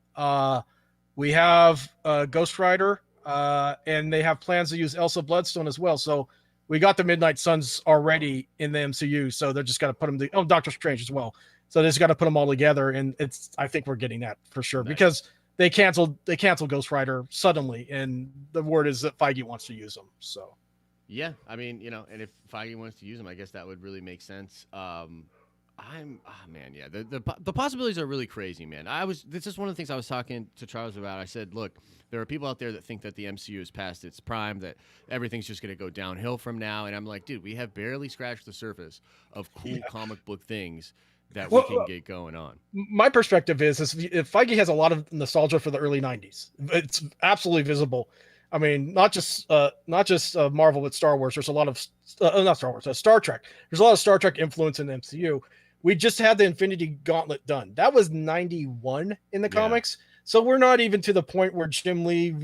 [SPEAKER 2] We have Ghost Rider, and they have plans to use Elsa Bloodstone as well. So we got the Midnight Suns already in the MCU, so they're just got to put them. Doctor Strange as well. So they just got to put them all together, and I think we're getting that for sure because they canceled Ghost Rider suddenly, and the word is that Feige wants to use them. So
[SPEAKER 1] yeah, I mean, and if Feige wants to use them, I guess that would really make sense. The possibilities are really crazy, man. This is one of the things I was talking to Charles about. I said, look, there are people out there that think that the MCU is past its prime, that everything's just going to go downhill from now. And I'm like, dude, we have barely scratched the surface of cool comic book things that we can get going on.
[SPEAKER 2] My perspective is if Feige has a lot of nostalgia for the early 90s. It's absolutely visible. I mean, not just Marvel, but Star Wars. There's a lot of not Star Wars, Star Trek. There's a lot of Star Trek influence in the MCU. We just had the Infinity Gauntlet done. That was 91 in the comics. So we're not even to the point where Jim Lee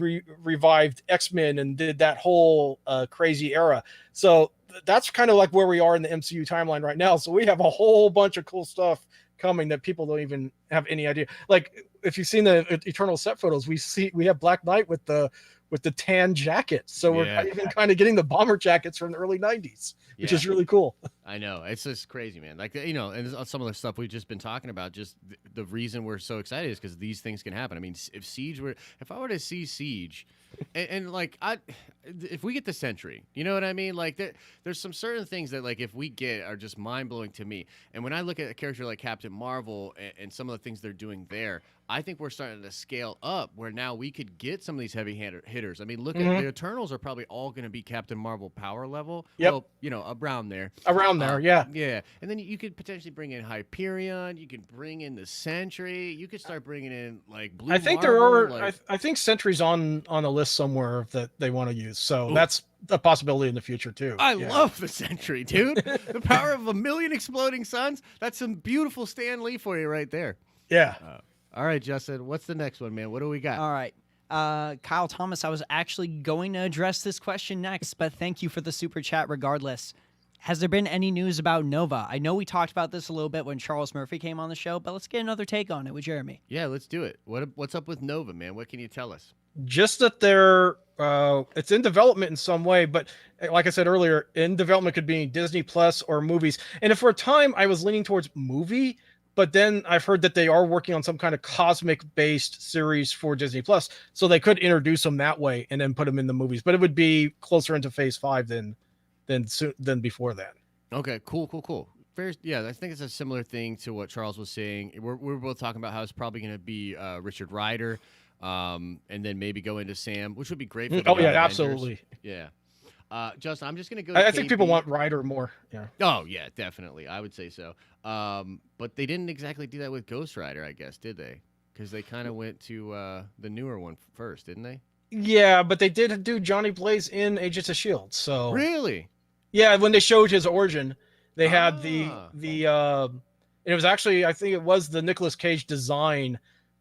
[SPEAKER 2] revived X-Men and did that whole crazy era. So that's kind of like where we are in the MCU timeline right now. So we have a whole bunch of cool stuff coming that people don't even have any idea. Like if you've seen the Eternal set photos, we have Black Knight with the tan jacket. So we're even kind of getting the bomber jackets from the early 90s, which is really cool.
[SPEAKER 1] I know. It's just crazy, man. Like, you know, and some of the stuff we've just been talking about, just the reason we're so excited is because these things can happen. I mean, if I were to see Siege, and like, if we get the Sentry, you know what I mean? Like, there's some certain things that, like, if we get are just mind-blowing to me. And when I look at a character like Captain Marvel and some of the things they're doing there, I think we're starting to scale up where now we could get some of these heavy hitters. I mean, look at the Eternals are probably all going to be Captain Marvel power level.
[SPEAKER 2] Yep.
[SPEAKER 1] Well, you know, around there.
[SPEAKER 2] Around there, yeah.
[SPEAKER 1] Yeah. And then you could potentially bring in Hyperion. You could bring in the Sentry. You could start bringing in, like, Blue
[SPEAKER 2] I think
[SPEAKER 1] Marvel,
[SPEAKER 2] there are. I think Sentry's on a list somewhere that they want to use. So that's a possibility in the future, too.
[SPEAKER 1] I love the Sentry, dude. The power of 1,000,000 exploding suns. That's some beautiful Stan Lee for you right there.
[SPEAKER 2] Yeah.
[SPEAKER 1] All right, Justin, what's the next one, man? What do we got?
[SPEAKER 3] All right. Kyle Thomas, I was actually going to address this question next, but thank you for the super chat regardless. Has there been any news about Nova? I know we talked about this a little bit when Charles Murphy came on the show, but let's get another take on it with Jeremy.
[SPEAKER 1] Yeah, let's do it. What's up with Nova, man? What can you tell us?
[SPEAKER 2] Just that it's in development in some way, but like I said earlier, in development could be Disney Plus or movies. And if for a time I was leaning towards movie, but then I've heard that they are working on some kind of cosmic-based series for Disney Plus, so they could introduce them that way and then put them in the movies. But it would be closer into Phase 5 than before that. Okay,
[SPEAKER 1] cool. I think it's a similar thing to what Charles was saying. We're both talking about how it's probably going to be Richard Rider, and then maybe go into Sam, which would be great for the Avengers.
[SPEAKER 2] Absolutely.
[SPEAKER 1] Yeah. Justin, I'm just going to go.
[SPEAKER 2] I think people want Rider more. Yeah.
[SPEAKER 1] Oh, yeah, definitely. I would say so. But they didn't exactly do that with Ghost Rider, I guess, did they? Because they kind of went to the newer one first, didn't they?
[SPEAKER 2] Yeah, but they did do Johnny Blaze in Agents of S.H.I.E.L.D. So
[SPEAKER 1] really?
[SPEAKER 2] Yeah, when they showed his origin, they had the it was actually, I think it was the Nicolas Cage design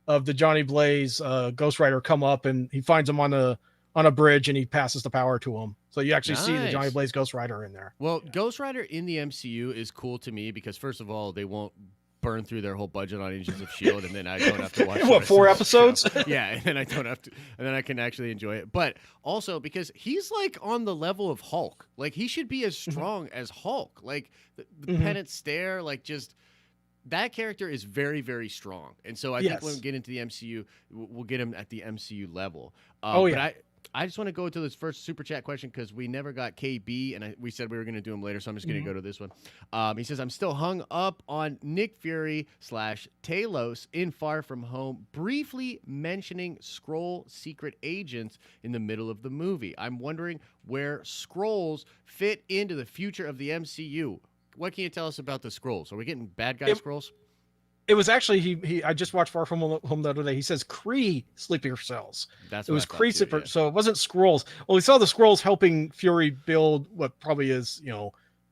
[SPEAKER 2] of the Johnny Blaze Ghost Rider come up, and he finds him on a bridge, and he passes the power to him. So you actually see the Johnny Blaze Ghost Rider in there.
[SPEAKER 1] Well, Ghost Rider in the MCU is cool to me because, first of all, they won't burn through their whole budget on Agents of S.H.I.E.L.D., and then I don't have to watch
[SPEAKER 2] what, 4 episodes?
[SPEAKER 1] Yeah, and then I don't have to, and then I can actually enjoy it. But also because he's like on the level of Hulk. Like, he should be as strong as Hulk. Like, the pennant stare, like, just that character is very, very strong. And so I think when we get into the MCU, we'll get him at the MCU level. But I just want to go to this first super chat question because we never got KB, and we said we were going to do him later, so I'm just going to go to this one. He says, I'm still hung up on Nick Fury / Talos in Far From Home briefly mentioning Skrull secret agents in the middle of the movie. I'm wondering where Skrulls fit into the future of the MCU. What can you tell us about the Skrulls? Are we getting bad guy Skrulls?
[SPEAKER 2] It was actually I just watched Far From Home the other day. He says Kree sleeper cells.
[SPEAKER 1] It
[SPEAKER 2] was Kree sleeper, so it wasn't Skrulls. Well, we saw the Skrulls helping Fury build what probably is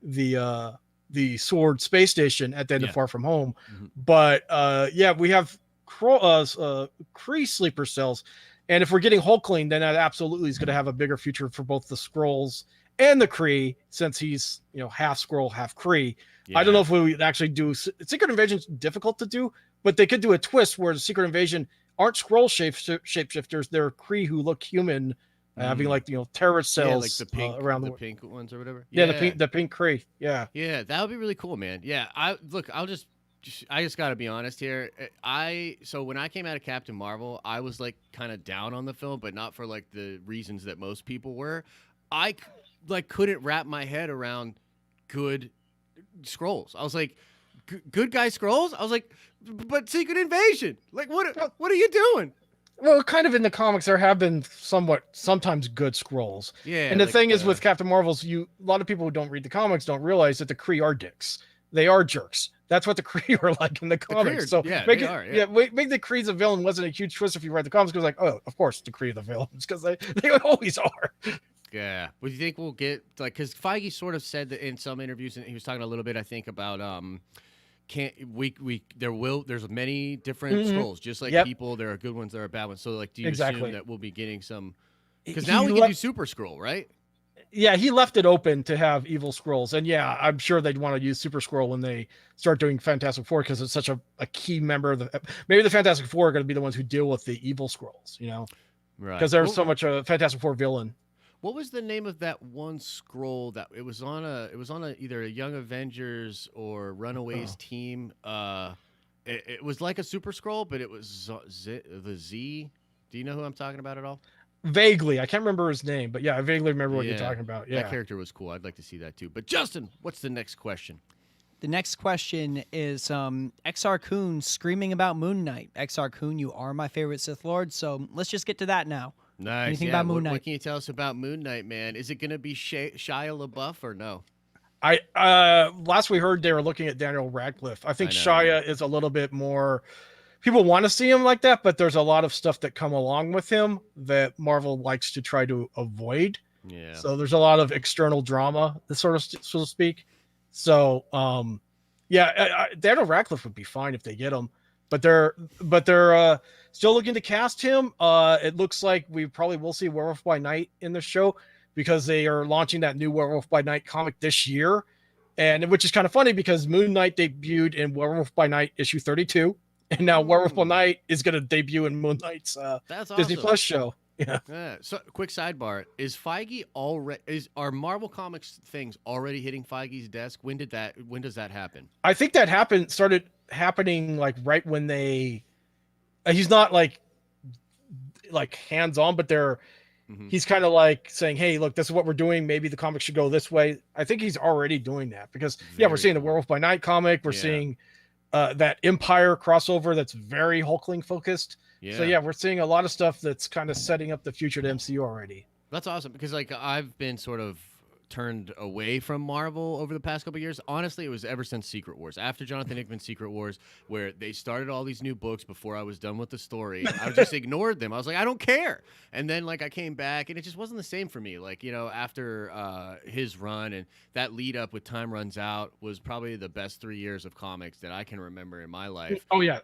[SPEAKER 2] the Sword space station at the end of Far From Home. But we have Kree sleeper cells, and if we're getting Hulkling, then that absolutely is going to have a bigger future for both the Skrulls and the Kree, since he's half Skrull, half Kree. Yeah. I don't know if we would actually do Secret Invasion's difficult to do, but they could do a twist where the Secret Invasion aren't Skrull shapeshifters; they're Kree who look human, having terrorist cells
[SPEAKER 1] like the pink,
[SPEAKER 2] around
[SPEAKER 1] the pink ones or whatever.
[SPEAKER 2] Yeah, the pink Kree. Yeah,
[SPEAKER 1] that would be really cool, man. Yeah, I just got to be honest here. So when I came out of Captain Marvel, I was like kind of down on the film, but not for like the reasons that most people were. I couldn't wrap my head around good Skrulls. I was like, good guy Skrulls? I was like, but Secret Invasion. Like, what are you doing?
[SPEAKER 2] Well, kind of in the comics, there have been sometimes good Skrulls.
[SPEAKER 1] Yeah.
[SPEAKER 2] And the thing is with Captain Marvel's, a lot of people who don't read the comics don't realize that the Kree are dicks. they are jerks. That's what the Kree are like in the comics. So
[SPEAKER 1] yeah,
[SPEAKER 2] make
[SPEAKER 1] they
[SPEAKER 2] it,
[SPEAKER 1] are, yeah.
[SPEAKER 2] make the Kree's a villain wasn't a huge twist if you read the comics, because like, oh, of course the Kree are the villains, because they always are.
[SPEAKER 1] Yeah. Well, do you think we'll get like, because Feige sort of said that in some interviews, and he was talking a little bit, I think, about there's many different scrolls, just like people. There are good ones, there are bad ones. So like, do you assume that we'll be getting some? Because now we can do Super Scroll, right?
[SPEAKER 2] Yeah, he left it open to have evil scrolls, and yeah, I'm sure they'd want to use Super Scroll when they start doing Fantastic Four, because it's such a key member of the. Maybe the Fantastic Four are going to be the ones who deal with the evil scrolls,
[SPEAKER 1] right?
[SPEAKER 2] Because there's so much a Fantastic Four villain.
[SPEAKER 1] What was the name of that one scroll that it was on either a Young Avengers or Runaways team? It was like a Super Scroll, but it was the Z. Do you know who I'm talking about at all?
[SPEAKER 2] Vaguely, I can't remember his name, but yeah, I vaguely remember what you're talking about. Yeah,
[SPEAKER 1] that character was cool. I'd like to see that too. But Justin, what's the next question?
[SPEAKER 3] The next question is XR Kun screaming about Moon Knight. XR Kun, you are my favorite Sith Lord, so let's just get to that now.
[SPEAKER 1] Nice.
[SPEAKER 3] Anything about Moon Knight?
[SPEAKER 1] What can you tell us about Moon Knight, man? Is it going to be Shia LaBeouf or no?
[SPEAKER 2] Last we heard, they were looking at Daniel Radcliffe. I think Shia is a little bit more. People want to see him like that, but there's a lot of stuff that come along with him that Marvel likes to try to avoid.
[SPEAKER 1] Yeah.
[SPEAKER 2] So there's a lot of external drama, so to speak. So, Daniel Radcliffe would be fine if they get him, but they're still looking to cast him. It looks like we probably will see Werewolf by Night in the show, because they are launching that new Werewolf by Night comic this year, and which is kind of funny because Moon Knight debuted in Werewolf by Night issue 32. And now Werewolf by Night is going to debut in Moon Knight's Disney Plus show. Yeah.
[SPEAKER 1] So, quick sidebar: is Feige are Marvel Comics things already hitting Feige's desk? When does that happen?
[SPEAKER 2] I think that started happening like right when he's not like hands on, but he's kind of like saying, "Hey, look, this is what we're doing. Maybe the comic should go this way." I think he's already doing that, because we're seeing the Werewolf by Night comic. We're seeing that Empire crossover that's very Hulkling focused. Yeah. So we're seeing a lot of stuff that's kind of setting up the future to MCU already.
[SPEAKER 1] That's awesome, because like I've been sort of turned away from Marvel over the past couple of years. Honestly, it was ever since Secret Wars. After Jonathan Hickman's Secret Wars, where they started all these new books before I was done with the story, I just ignored them. I was like, I don't care. And then like I came back, and it just wasn't the same for me. Like, after his run and that lead up with Time Runs Out was probably the best 3 years of comics that I can remember in my life.
[SPEAKER 2] Oh yeah,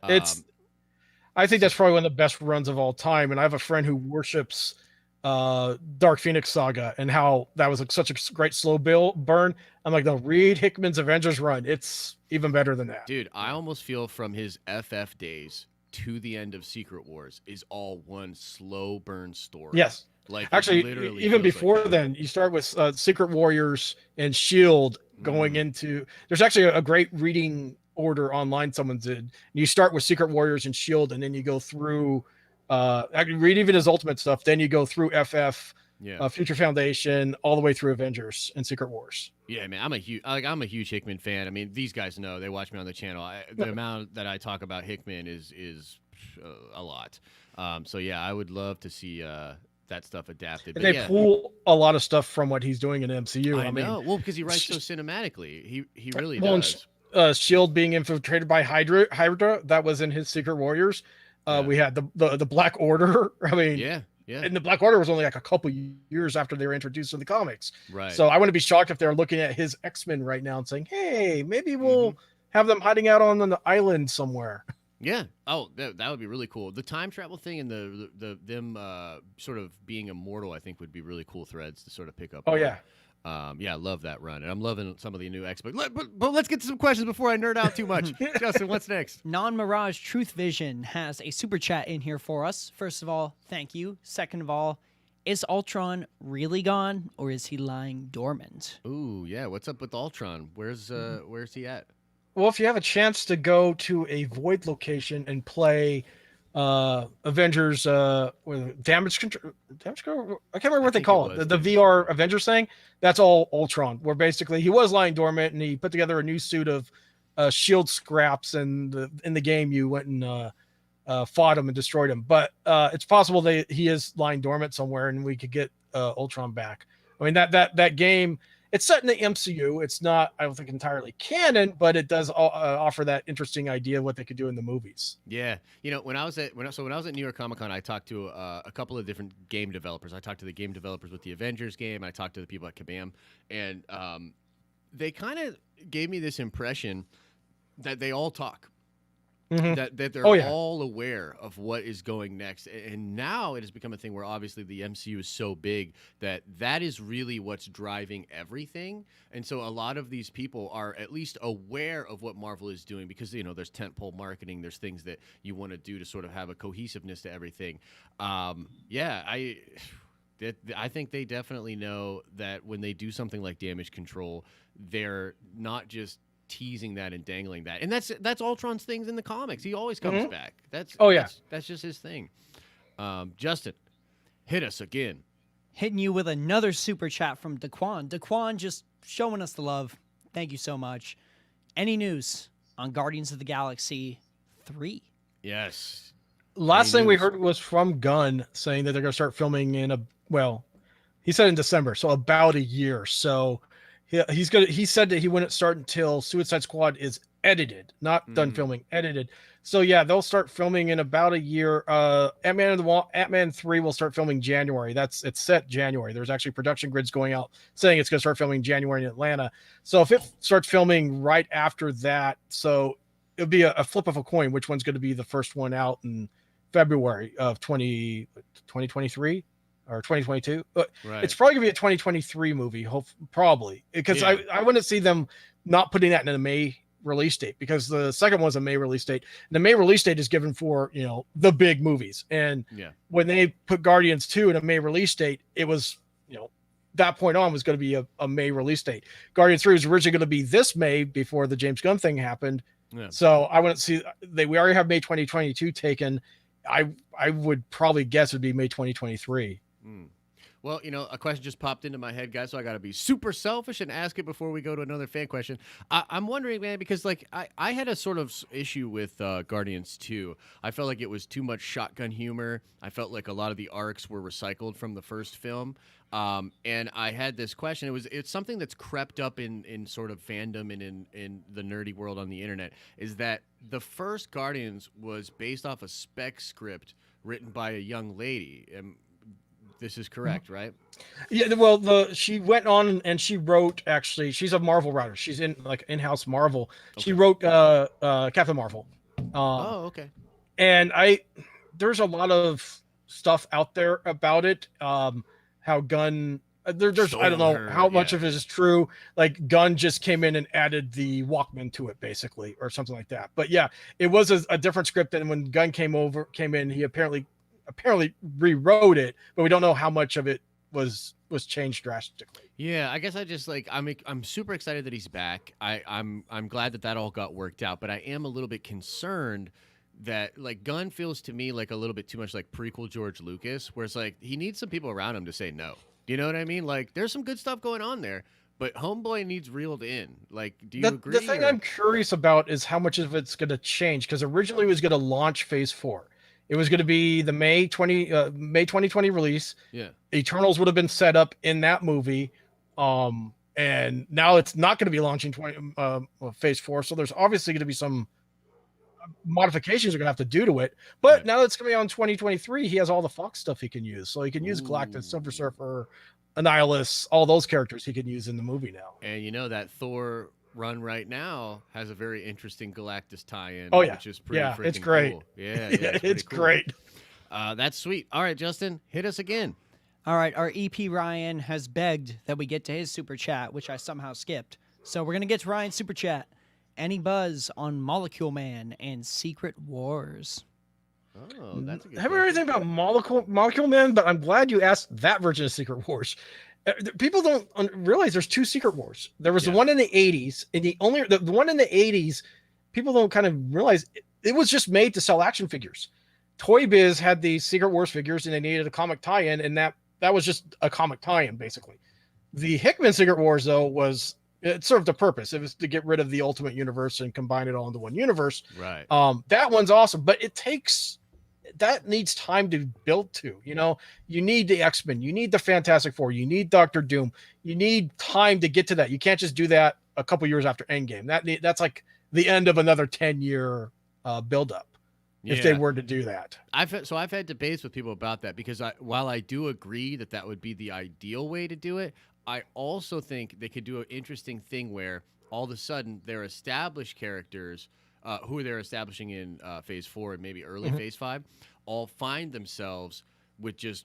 [SPEAKER 2] I think that's probably one of the best runs of all time. And I have a friend who worships Dark Phoenix Saga and how that was such a great slow burn. I'm like, no, read Hickman's Avengers run. It's even better than that.
[SPEAKER 1] Dude, I almost feel from his FF days to the end of Secret Wars is all one slow burn story.
[SPEAKER 2] Yes.
[SPEAKER 1] Like,
[SPEAKER 2] actually, even before then, you start with Secret Warriors and S.H.I.E.L.D. going into. There's actually a great reading order online someone did. You start with Secret Warriors and S.H.I.E.L.D., and then you go through. Read even his Ultimate stuff. Then you go through FF, Future Foundation, all the way through Avengers and Secret Wars.
[SPEAKER 1] Yeah, man, I'm a huge Hickman fan. I mean, these guys know, they watch me on the channel. The amount that I talk about Hickman is a lot. So yeah, I would love to see that stuff adapted.
[SPEAKER 2] But they pull a lot of stuff from what he's doing in MCU.
[SPEAKER 1] I know. Well, because he writes so cinematically. He really does.
[SPEAKER 2] S.H.I.E.L.D. being infiltrated by Hydra, that was in his Secret Warriors. We had the Black Order. I mean, yeah. And the Black Order was only like a couple years after they were introduced in the comics.
[SPEAKER 1] Right.
[SPEAKER 2] So I wouldn't be shocked if they're looking at his X-Men right now and saying, hey, maybe we'll have them hiding out on the island somewhere.
[SPEAKER 1] Yeah. Oh, that would be really cool. The time travel thing and them sort of being immortal, I think, would be really cool threads to sort of pick up.
[SPEAKER 2] Oh, yeah.
[SPEAKER 1] I love that run, and I'm loving some of the new X. But let's get to some questions before I nerd out too much. Justin, what's next?
[SPEAKER 3] Non-Mirage Truth Vision has a super chat in here for us. First of all, thank you. Second of all, is Ultron really gone, or is he lying dormant?
[SPEAKER 1] Ooh, yeah. What's up with Ultron? Where's he at?
[SPEAKER 2] Well, if you have a chance to go to a void location and play Avengers damage control, I can't remember what they call it. The VR Avengers thing. That's all Ultron, where basically he was lying dormant and he put together a new suit of shield scraps, and in the game you went and fought him and destroyed him. But it's possible that he is lying dormant somewhere and we could get Ultron back. I mean, that game, it's set in the MCU. It's not, I don't think, entirely canon, but it does offer that interesting idea of what they could do in the movies.
[SPEAKER 1] Yeah, when I was at New York Comic Con, I talked to a couple of different game developers. I talked to the game developers with the Avengers game. I talked to the people at Kabam, and they kind of gave me this impression that they all talk. That they're all aware of what is going next. And now it has become a thing where obviously the MCU is so big that is really what's driving everything. And so a lot of these people are at least aware of what Marvel is doing because, there's tentpole marketing. There's things that you want to do to sort of have a cohesiveness to everything. I think they definitely know that when they do something like Damage Control, they're not just teasing that and dangling that, and that's Ultron's things in the comics. He always comes back. That's just his thing. Justin, hit us again.
[SPEAKER 3] Hitting you with another super chat from Daquan. Daquan just showing us the love. Thank you so much. Any news on Guardians of the Galaxy 3?
[SPEAKER 1] Yes.
[SPEAKER 2] Last thing we heard was from Gunn saying that they're going to start filming he said in December, so about a year. So he said that he wouldn't start until Suicide Squad is edited, not done filming, edited. So yeah, they'll start filming in about a year. Ant-Man 3 will start filming January. It's set January. There's actually production grids going out saying it's going to start filming January in Atlanta. So if it starts filming right after that, so it'll be a flip of a coin which one's going to be the first one out in February of 2023. Or 2022.
[SPEAKER 1] Right. It's
[SPEAKER 2] probably gonna be a 2023 movie, probably, because I wouldn't see them not putting that in a May release date, because the second one's a May release date. The May release date is given for the big movies, and when they put Guardians 2 in a May release date, it was that point on was going to be a May release date. Guardians 3 was originally going to be this May before the James Gunn thing happened. So I wouldn't see we already have May 2022 taken. I would probably guess it'd be May 2023.
[SPEAKER 1] Well, a question just popped into my head, guys, so I got to be super selfish and ask it before we go to another fan question. I'm wondering, man, because I had a sort of issue with Guardians 2. I felt like it was too much shotgun humor. I felt like a lot of the arcs were recycled from the first film. And I had this question. It's something that's crept up in sort of fandom and in the nerdy world on the internet, is that the first Guardians was based off a spec script written by a young lady. This is correct, right?
[SPEAKER 2] Yeah, well, she went on and she wrote, actually, she's a Marvel writer. She's in-house Marvel. Okay. She wrote Captain Marvel.
[SPEAKER 1] Okay.
[SPEAKER 2] And there's a lot of stuff out there about it. How Gunn, there's I don't know how much of it is true. Like Gunn just came in and added the Walkman to it, basically, or something like that. But yeah, it was a different script. And when Gunn came in, he apparently rewrote it, but we don't know how much of it was changed drastically.
[SPEAKER 1] Yeah, I guess I just I'm super excited that he's back. I'm glad that all got worked out, but I am a little bit concerned that Gunn feels to me like a little bit too much like prequel George Lucas, where it's like he needs some people around him to say no. Do you know what I mean? Like there's some good stuff going on there, but Homeboy needs reeled in. Do you agree?
[SPEAKER 2] The thing I'm curious about is how much of it's going to change, because originally it was going to launch Phase 4. It was going to be the May 2020 release.
[SPEAKER 1] Yeah.
[SPEAKER 2] Eternals would have been set up in that movie. And now it's not going to be launching Phase 4. So there's obviously going to be some modifications they're going to have to do to it. But now that it's going to be on 2023, he has all the Fox stuff he can use. So he can use Galactus, Silver Surfer, Annihilus, all those characters he can use in the movie now.
[SPEAKER 1] And that Thor run right now has a very interesting Galactus tie-in.
[SPEAKER 2] Oh yeah,
[SPEAKER 1] which is pretty freaking
[SPEAKER 2] it's great.
[SPEAKER 1] Cool. Yeah,
[SPEAKER 2] it's
[SPEAKER 1] cool.
[SPEAKER 2] Great.
[SPEAKER 1] That's sweet. All right, Justin, hit us again.
[SPEAKER 3] All right, our EP Ryan has begged that we get to his super chat, which I somehow skipped. So we're gonna get to Ryan's super chat. Any buzz on Molecule Man and Secret Wars?
[SPEAKER 1] Oh, that's a good.
[SPEAKER 2] I haven't heard anything about Molecule Man, but I'm glad you asked that version of Secret Wars. People don't realize there's two Secret Wars. There was the one in the 80s, and the one in the 80s, people don't kind of realize it was just made to sell action figures. Toy Biz had the Secret Wars figures, and they needed a comic tie-in, and that was just a comic tie-in, basically. The Hickman Secret Wars, though, it served a purpose. It was to get rid of the Ultimate Universe and combine it all into one universe.
[SPEAKER 1] Right.
[SPEAKER 2] That one's awesome, but it takes that needs time to build to. You know, you need the X-Men, you need the Fantastic Four, you need Doctor Doom, you need time to get to that. You can't just do that a couple years after Endgame. That's like the end of another 10-year buildup if they were to do that.
[SPEAKER 1] I've had debates with people about that because while I do agree that would be the ideal way to do it, I also think they could do an interesting thing where all of a sudden they're established characters who they're establishing in Phase 4 and maybe early Phase 5 all find themselves with just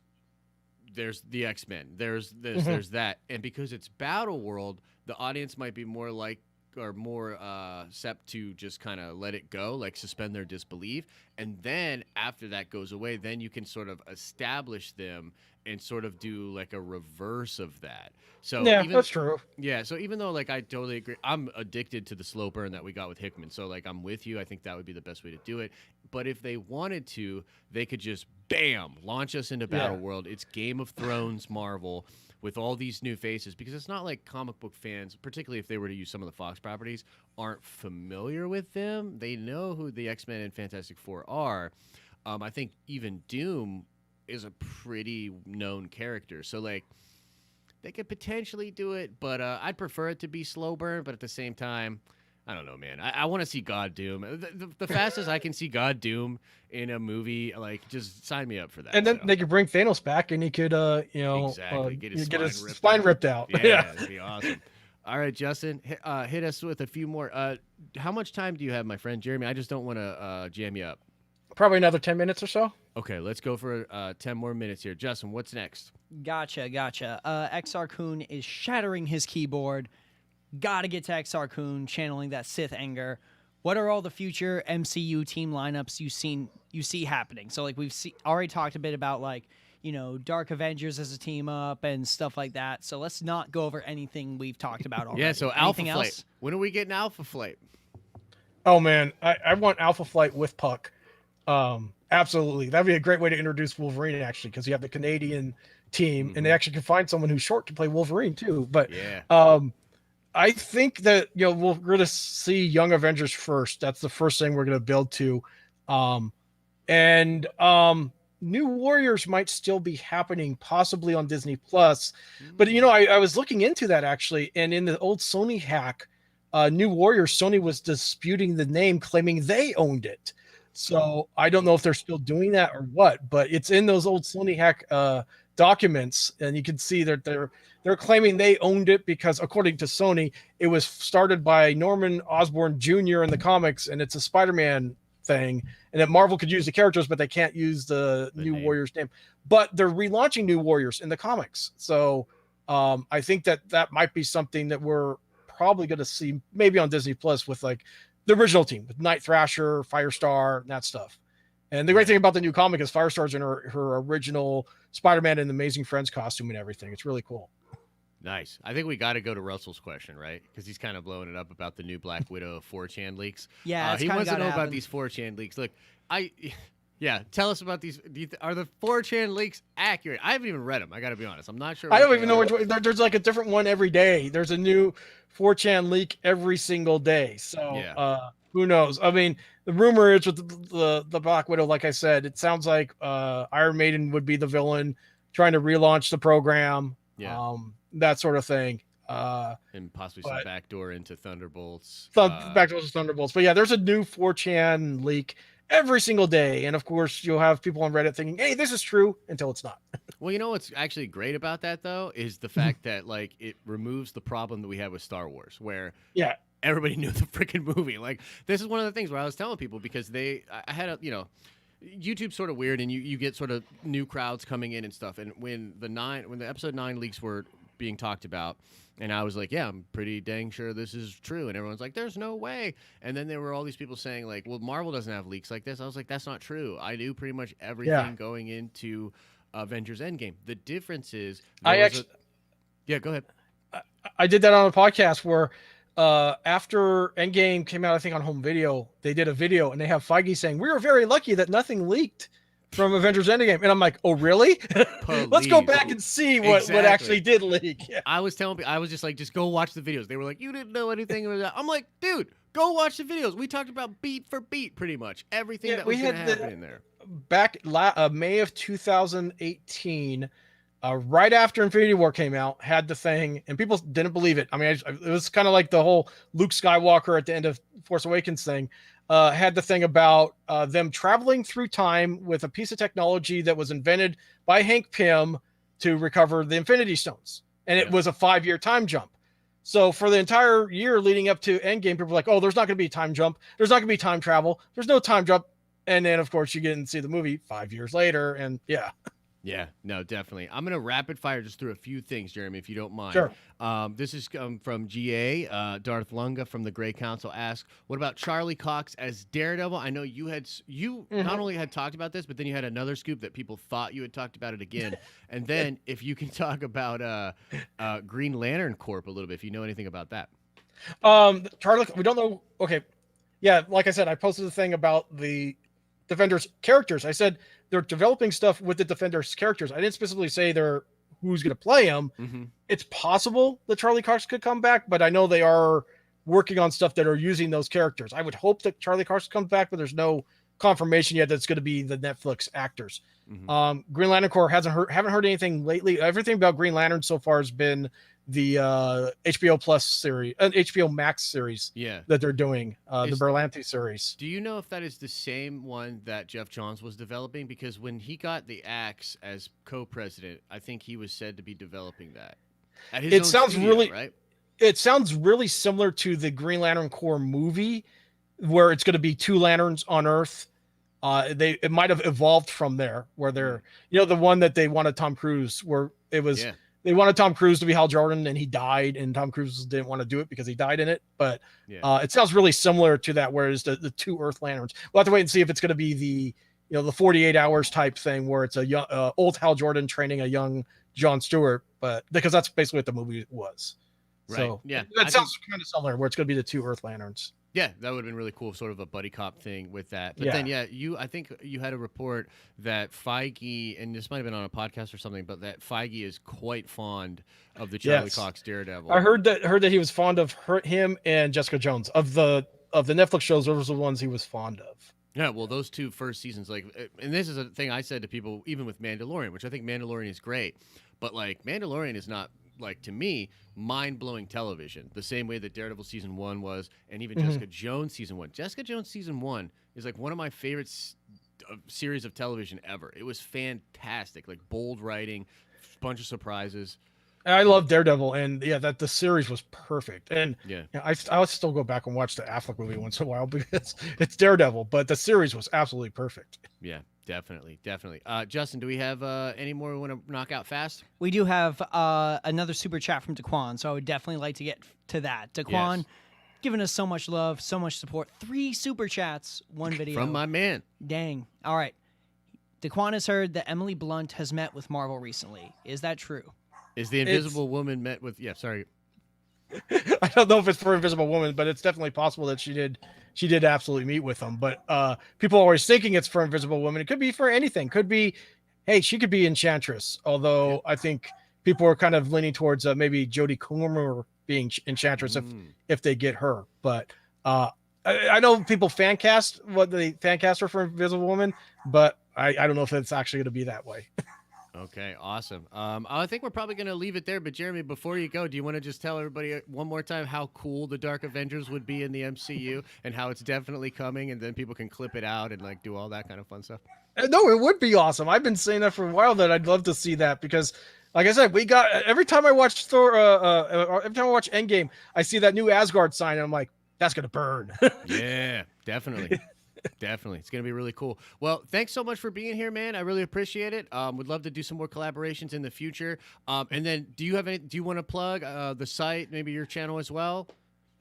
[SPEAKER 1] there's the X-Men, there's that, and because it's Battle World, the audience might be more like or more sept to just kind of let it go, like suspend their disbelief, and then after that goes away, then you can sort of establish them and sort of do like a reverse of that. So
[SPEAKER 2] yeah, that's true.
[SPEAKER 1] Yeah, so even though like I totally agree, I'm addicted to the slow burn that we got with Hickman. So like I'm with you. I think that would be the best way to do it. But if they wanted to, they could just bam launch us into Battle World. It's Game of Thrones Marvel with all these new faces, because it's not like comic book fans, particularly if they were to use some of the Fox properties, aren't familiar with them. They know who the X-Men and Fantastic Four are. I think even Doom is a pretty known character. So like they could potentially do it, but I'd prefer it to be slow burn. But at the same time, I don't know, man. I want to see God Doom. The fastest I can see God Doom in a movie, like, just sign me up for that.
[SPEAKER 2] And then they could bring Thanos back, and he could,
[SPEAKER 1] exactly
[SPEAKER 2] get his spine ripped out.
[SPEAKER 1] Yeah, that'd be awesome. All right, Justin, hit us with a few more. How much time do you have, my friend Jeremy? I just don't want to jam you up.
[SPEAKER 2] Probably another 10 minutes or so.
[SPEAKER 1] Okay, let's go for 10 more minutes here. Justin, what's next?
[SPEAKER 3] Gotcha. XR Kun is shattering his keyboard. Gotta get to XR Kun channeling that Sith anger. What are all the future MCU team lineups you see happening? So like we've already talked a bit about like, Dark Avengers as a team up and stuff like that. So let's not go over anything we've talked about already.
[SPEAKER 1] Yeah, so
[SPEAKER 3] Anything
[SPEAKER 1] Alpha Flight.
[SPEAKER 3] else?
[SPEAKER 1] When are we getting Alpha Flight?
[SPEAKER 2] Oh man, I want Alpha Flight with Puck. Absolutely. That'd be a great way to introduce Wolverine, actually, because you have the Canadian team, and they actually can find someone who's short to play Wolverine too. But I think that we're going to see Young Avengers first. That's the first thing we're going to build to, and New Warriors might still be happening, possibly on Disney Plus. But I was looking into that actually, and in the old Sony hack, New Warriors, Sony was disputing the name, claiming they owned it. So I don't know if they're still doing that or what, but it's in those old Sony hack documents, and you can see that they're claiming they owned it because, according to Sony, it was started by Norman Osborn Jr. in the comics, and it's a Spider-Man thing, and that Marvel could use the characters, but they can't use the New Warriors name. But they're relaunching New Warriors in the comics, so I think that might be something that we're probably going to see maybe on Disney Plus with like the original team with Night Thrasher, Firestar, and that stuff. And the great thing about the new comic is Firestar's in her original Spider-Man and Amazing Friends costume and everything. It's really cool.
[SPEAKER 1] Nice. I think we got to go to Russell's question, right? Because he's kind of blowing it up about the new Black Widow 4chan leaks.
[SPEAKER 3] Yeah,
[SPEAKER 1] he wants to know about these 4chan leaks. Look, tell us about these. Are the 4chan leaks accurate? I haven't even read them. I got to be honest. I'm not sure.
[SPEAKER 2] I don't even know which one. There's like a different one every day. There's a new 4chan leak every single day. So who knows? I mean, the rumor is with the Black Widow, like I said, it sounds like Iron Maiden would be the villain trying to relaunch the program.
[SPEAKER 1] Yeah.
[SPEAKER 2] That sort of thing.
[SPEAKER 1] And possibly some backdoor into Thunderbolts.
[SPEAKER 2] Backdoor to Thunderbolts. But yeah, there's a new 4chan leak every single day. And of course, you'll have people on Reddit thinking, hey, this is true, until it's not.
[SPEAKER 1] Well, you know what's actually great about that, though, is the fact that like it removes the problem that we have with Star Wars, where everybody knew the freaking movie. Like, this is one of the things where I was telling people, because I had a, YouTube's sort of weird, and you get sort of new crowds coming in and stuff. And when the episode 9 leaks were being talked about, and I was like, yeah, I'm pretty dang sure this is true, and everyone's like, there's no way. And then there were all these people saying like, well, Marvel doesn't have leaks like this. I was like, that's not true. I knew pretty much everything going into Avengers Endgame. The difference is go ahead.
[SPEAKER 2] I did that on a podcast where after Endgame came out, I think on home video, they did a video, and they have Feige saying, we were very lucky that nothing leaked from Avengers Endgame. And I'm like, oh, really? Let's go back and see what actually did leak. Yeah.
[SPEAKER 1] I was just like, just go watch the videos. They were like, you didn't know anything about that. I'm like, dude, go watch the videos. We talked about beat for beat pretty much everything that was going to happen in there.
[SPEAKER 2] back May of 2018, right after Infinity War came out, had the thing, and people didn't believe it. I mean, it was kind of like the whole Luke Skywalker at the end of Force Awakens thing. Had the thing about them traveling through time with a piece of technology that was invented by Hank Pym to recover the Infinity Stones. And it was a 5-year time jump. So for the entire year leading up to Endgame, people were like, oh, there's not going to be a time jump. There's not going to be time travel. There's no time jump. And then, of course, you get and see the movie 5 years later. And yeah.
[SPEAKER 1] Yeah, no, definitely. I'm going to rapid fire just through a few things, Jeremy, if you don't mind.
[SPEAKER 2] Sure.
[SPEAKER 1] This is from GA. Darth Lunga from the Grey Council asks, what about Charlie Cox as Daredevil? I know you not only had talked about this, but then you had another scoop that people thought you had talked about it again. And then if you can talk about Green Lantern Corp a little bit, if you know anything about that.
[SPEAKER 2] Charlie, we don't know. Okay. Yeah, like I said, I posted the thing about the Defenders characters. I said they're developing stuff with the Defenders characters. I didn't specifically say they're who's going to play them.
[SPEAKER 1] Mm-hmm.
[SPEAKER 2] It's possible that Charlie Cox could come back, but I know they are working on stuff that are using those characters. I would hope that Charlie Cox comes back, but there's no confirmation yet that it's going to be the Netflix actors. Mm-hmm. Green Lantern Corps haven't heard anything lately. Everything about Green Lantern so far has been the HBO Plus series, HBO Max series that they're doing, the Berlanti series.
[SPEAKER 1] Do you know if that is the same one that Jeff Johns was developing? Because when he got the axe as co-president, I think he was said to be developing that. At his own studio, right?
[SPEAKER 2] It sounds really similar to the Green Lantern Corps movie, where it's going to be 2 lanterns on Earth. It might have evolved from there, where they're, the one that they wanted Tom Cruise, where it was. Yeah. They wanted Tom Cruise to be Hal Jordan, and he died, and Tom Cruise didn't want to do it because he died in it. But it sounds really similar to that, whereas the 2 Earth Lanterns. We'll have to wait and see if it's going to be the 48 hours type thing, where it's a young, old Hal Jordan training a young Jon Stewart, but because that's basically what the movie was. Right. So that sounds kind of similar, where it's going to be the 2 Earth Lanterns.
[SPEAKER 1] Yeah, that would have been really cool, sort of a buddy cop thing with that. But then, I think you had a report that Feige, and this might have been on a podcast or something, but that Feige is quite fond of the Charlie Cox Daredevil.
[SPEAKER 2] I heard that he was fond of him and Jessica Jones. Of the Netflix shows, those were the ones he was fond of.
[SPEAKER 1] Yeah, well, those 2 first seasons, and this is a thing I said to people, even with Mandalorian, which I think Mandalorian is great, but Mandalorian is not, to me, mind-blowing television, the same way that Daredevil season 1 was, and even Jessica Jones season 1. Jessica Jones season 1 is one of my favorite series of television ever. It was fantastic, bold writing, bunch of surprises.
[SPEAKER 2] I love Daredevil, and that the series was perfect. And I still go back and watch the Affleck movie once in a while because it's Daredevil, but the series was absolutely perfect.
[SPEAKER 1] Yeah. Definitely. Justin, do we have any more we want to knock out fast?
[SPEAKER 3] We do have another super chat from Daquan, so I would definitely like to get to that. Daquan, giving us so much love, so much support. 3 super chats, 1 video.
[SPEAKER 1] From my man.
[SPEAKER 3] Dang. All right. Daquan has heard that Emily Blunt has met with Marvel recently. Is that true?
[SPEAKER 1] Is the Invisible Woman met with... Yeah, sorry.
[SPEAKER 2] I don't know if it's for Invisible Woman, but it's definitely possible that she did absolutely meet with them. But people are always thinking it's for Invisible Woman. It could be for anything. Could be, hey, she could be Enchantress. Although I think people are kind of leaning towards maybe Jodie Comer being Enchantress if they get her. But I know people fan cast her for Invisible Woman, but I don't know if it's actually going to be that way.
[SPEAKER 1] Okay, awesome. I think we're probably going to leave it there. But Jeremy, before you go, do you want to just tell everybody one more time how cool the Dark Avengers would be in the MCU and how it's definitely coming, and then people can clip it out and do all that kind of fun stuff?
[SPEAKER 2] No, it would be awesome. I've been saying that for a while that I'd love to see that because, like I said, every time I watch Thor, every time I watch Endgame, I see that new Asgard sign, and I'm like, that's gonna burn.
[SPEAKER 1] Yeah, definitely. Definitely. It's going to be really cool. Well, thanks so much for being here, man. I really appreciate it. Would love to do some more collaborations in the future. And then do you want to plug the site, maybe your channel as well?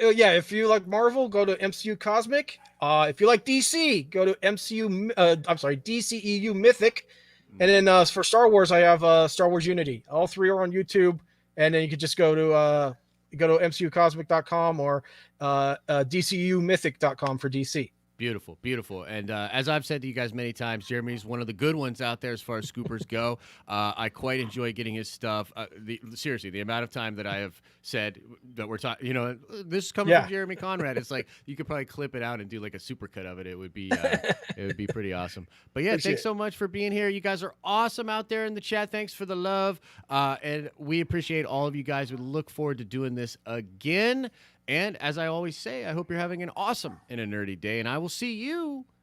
[SPEAKER 2] Yeah, if you like Marvel, go to MCU Cosmic. If you like DC, go to DCEU Mythic. And then for Star Wars, I have Star Wars Unity. All 3 are on YouTube. And then you could just go to MCUcosmic.com or DCEUMythic.com for DC.
[SPEAKER 1] Beautiful, beautiful. And as I've said to you guys many times, Jeremy's one of the good ones out there as far as scoopers go. I quite enjoy getting his stuff. Seriously, the amount of time that I have said that we're talking, this is coming from Jeremy Conrad. It's like you could probably clip it out and do like a supercut of it. It would be pretty awesome. But yeah, thanks so much for being here. You guys are awesome out there in the chat. Thanks for the love, and we appreciate all of you guys. We look forward to doing this again. And as I always say, I hope you're having an awesome and a nerdy day, and I will see you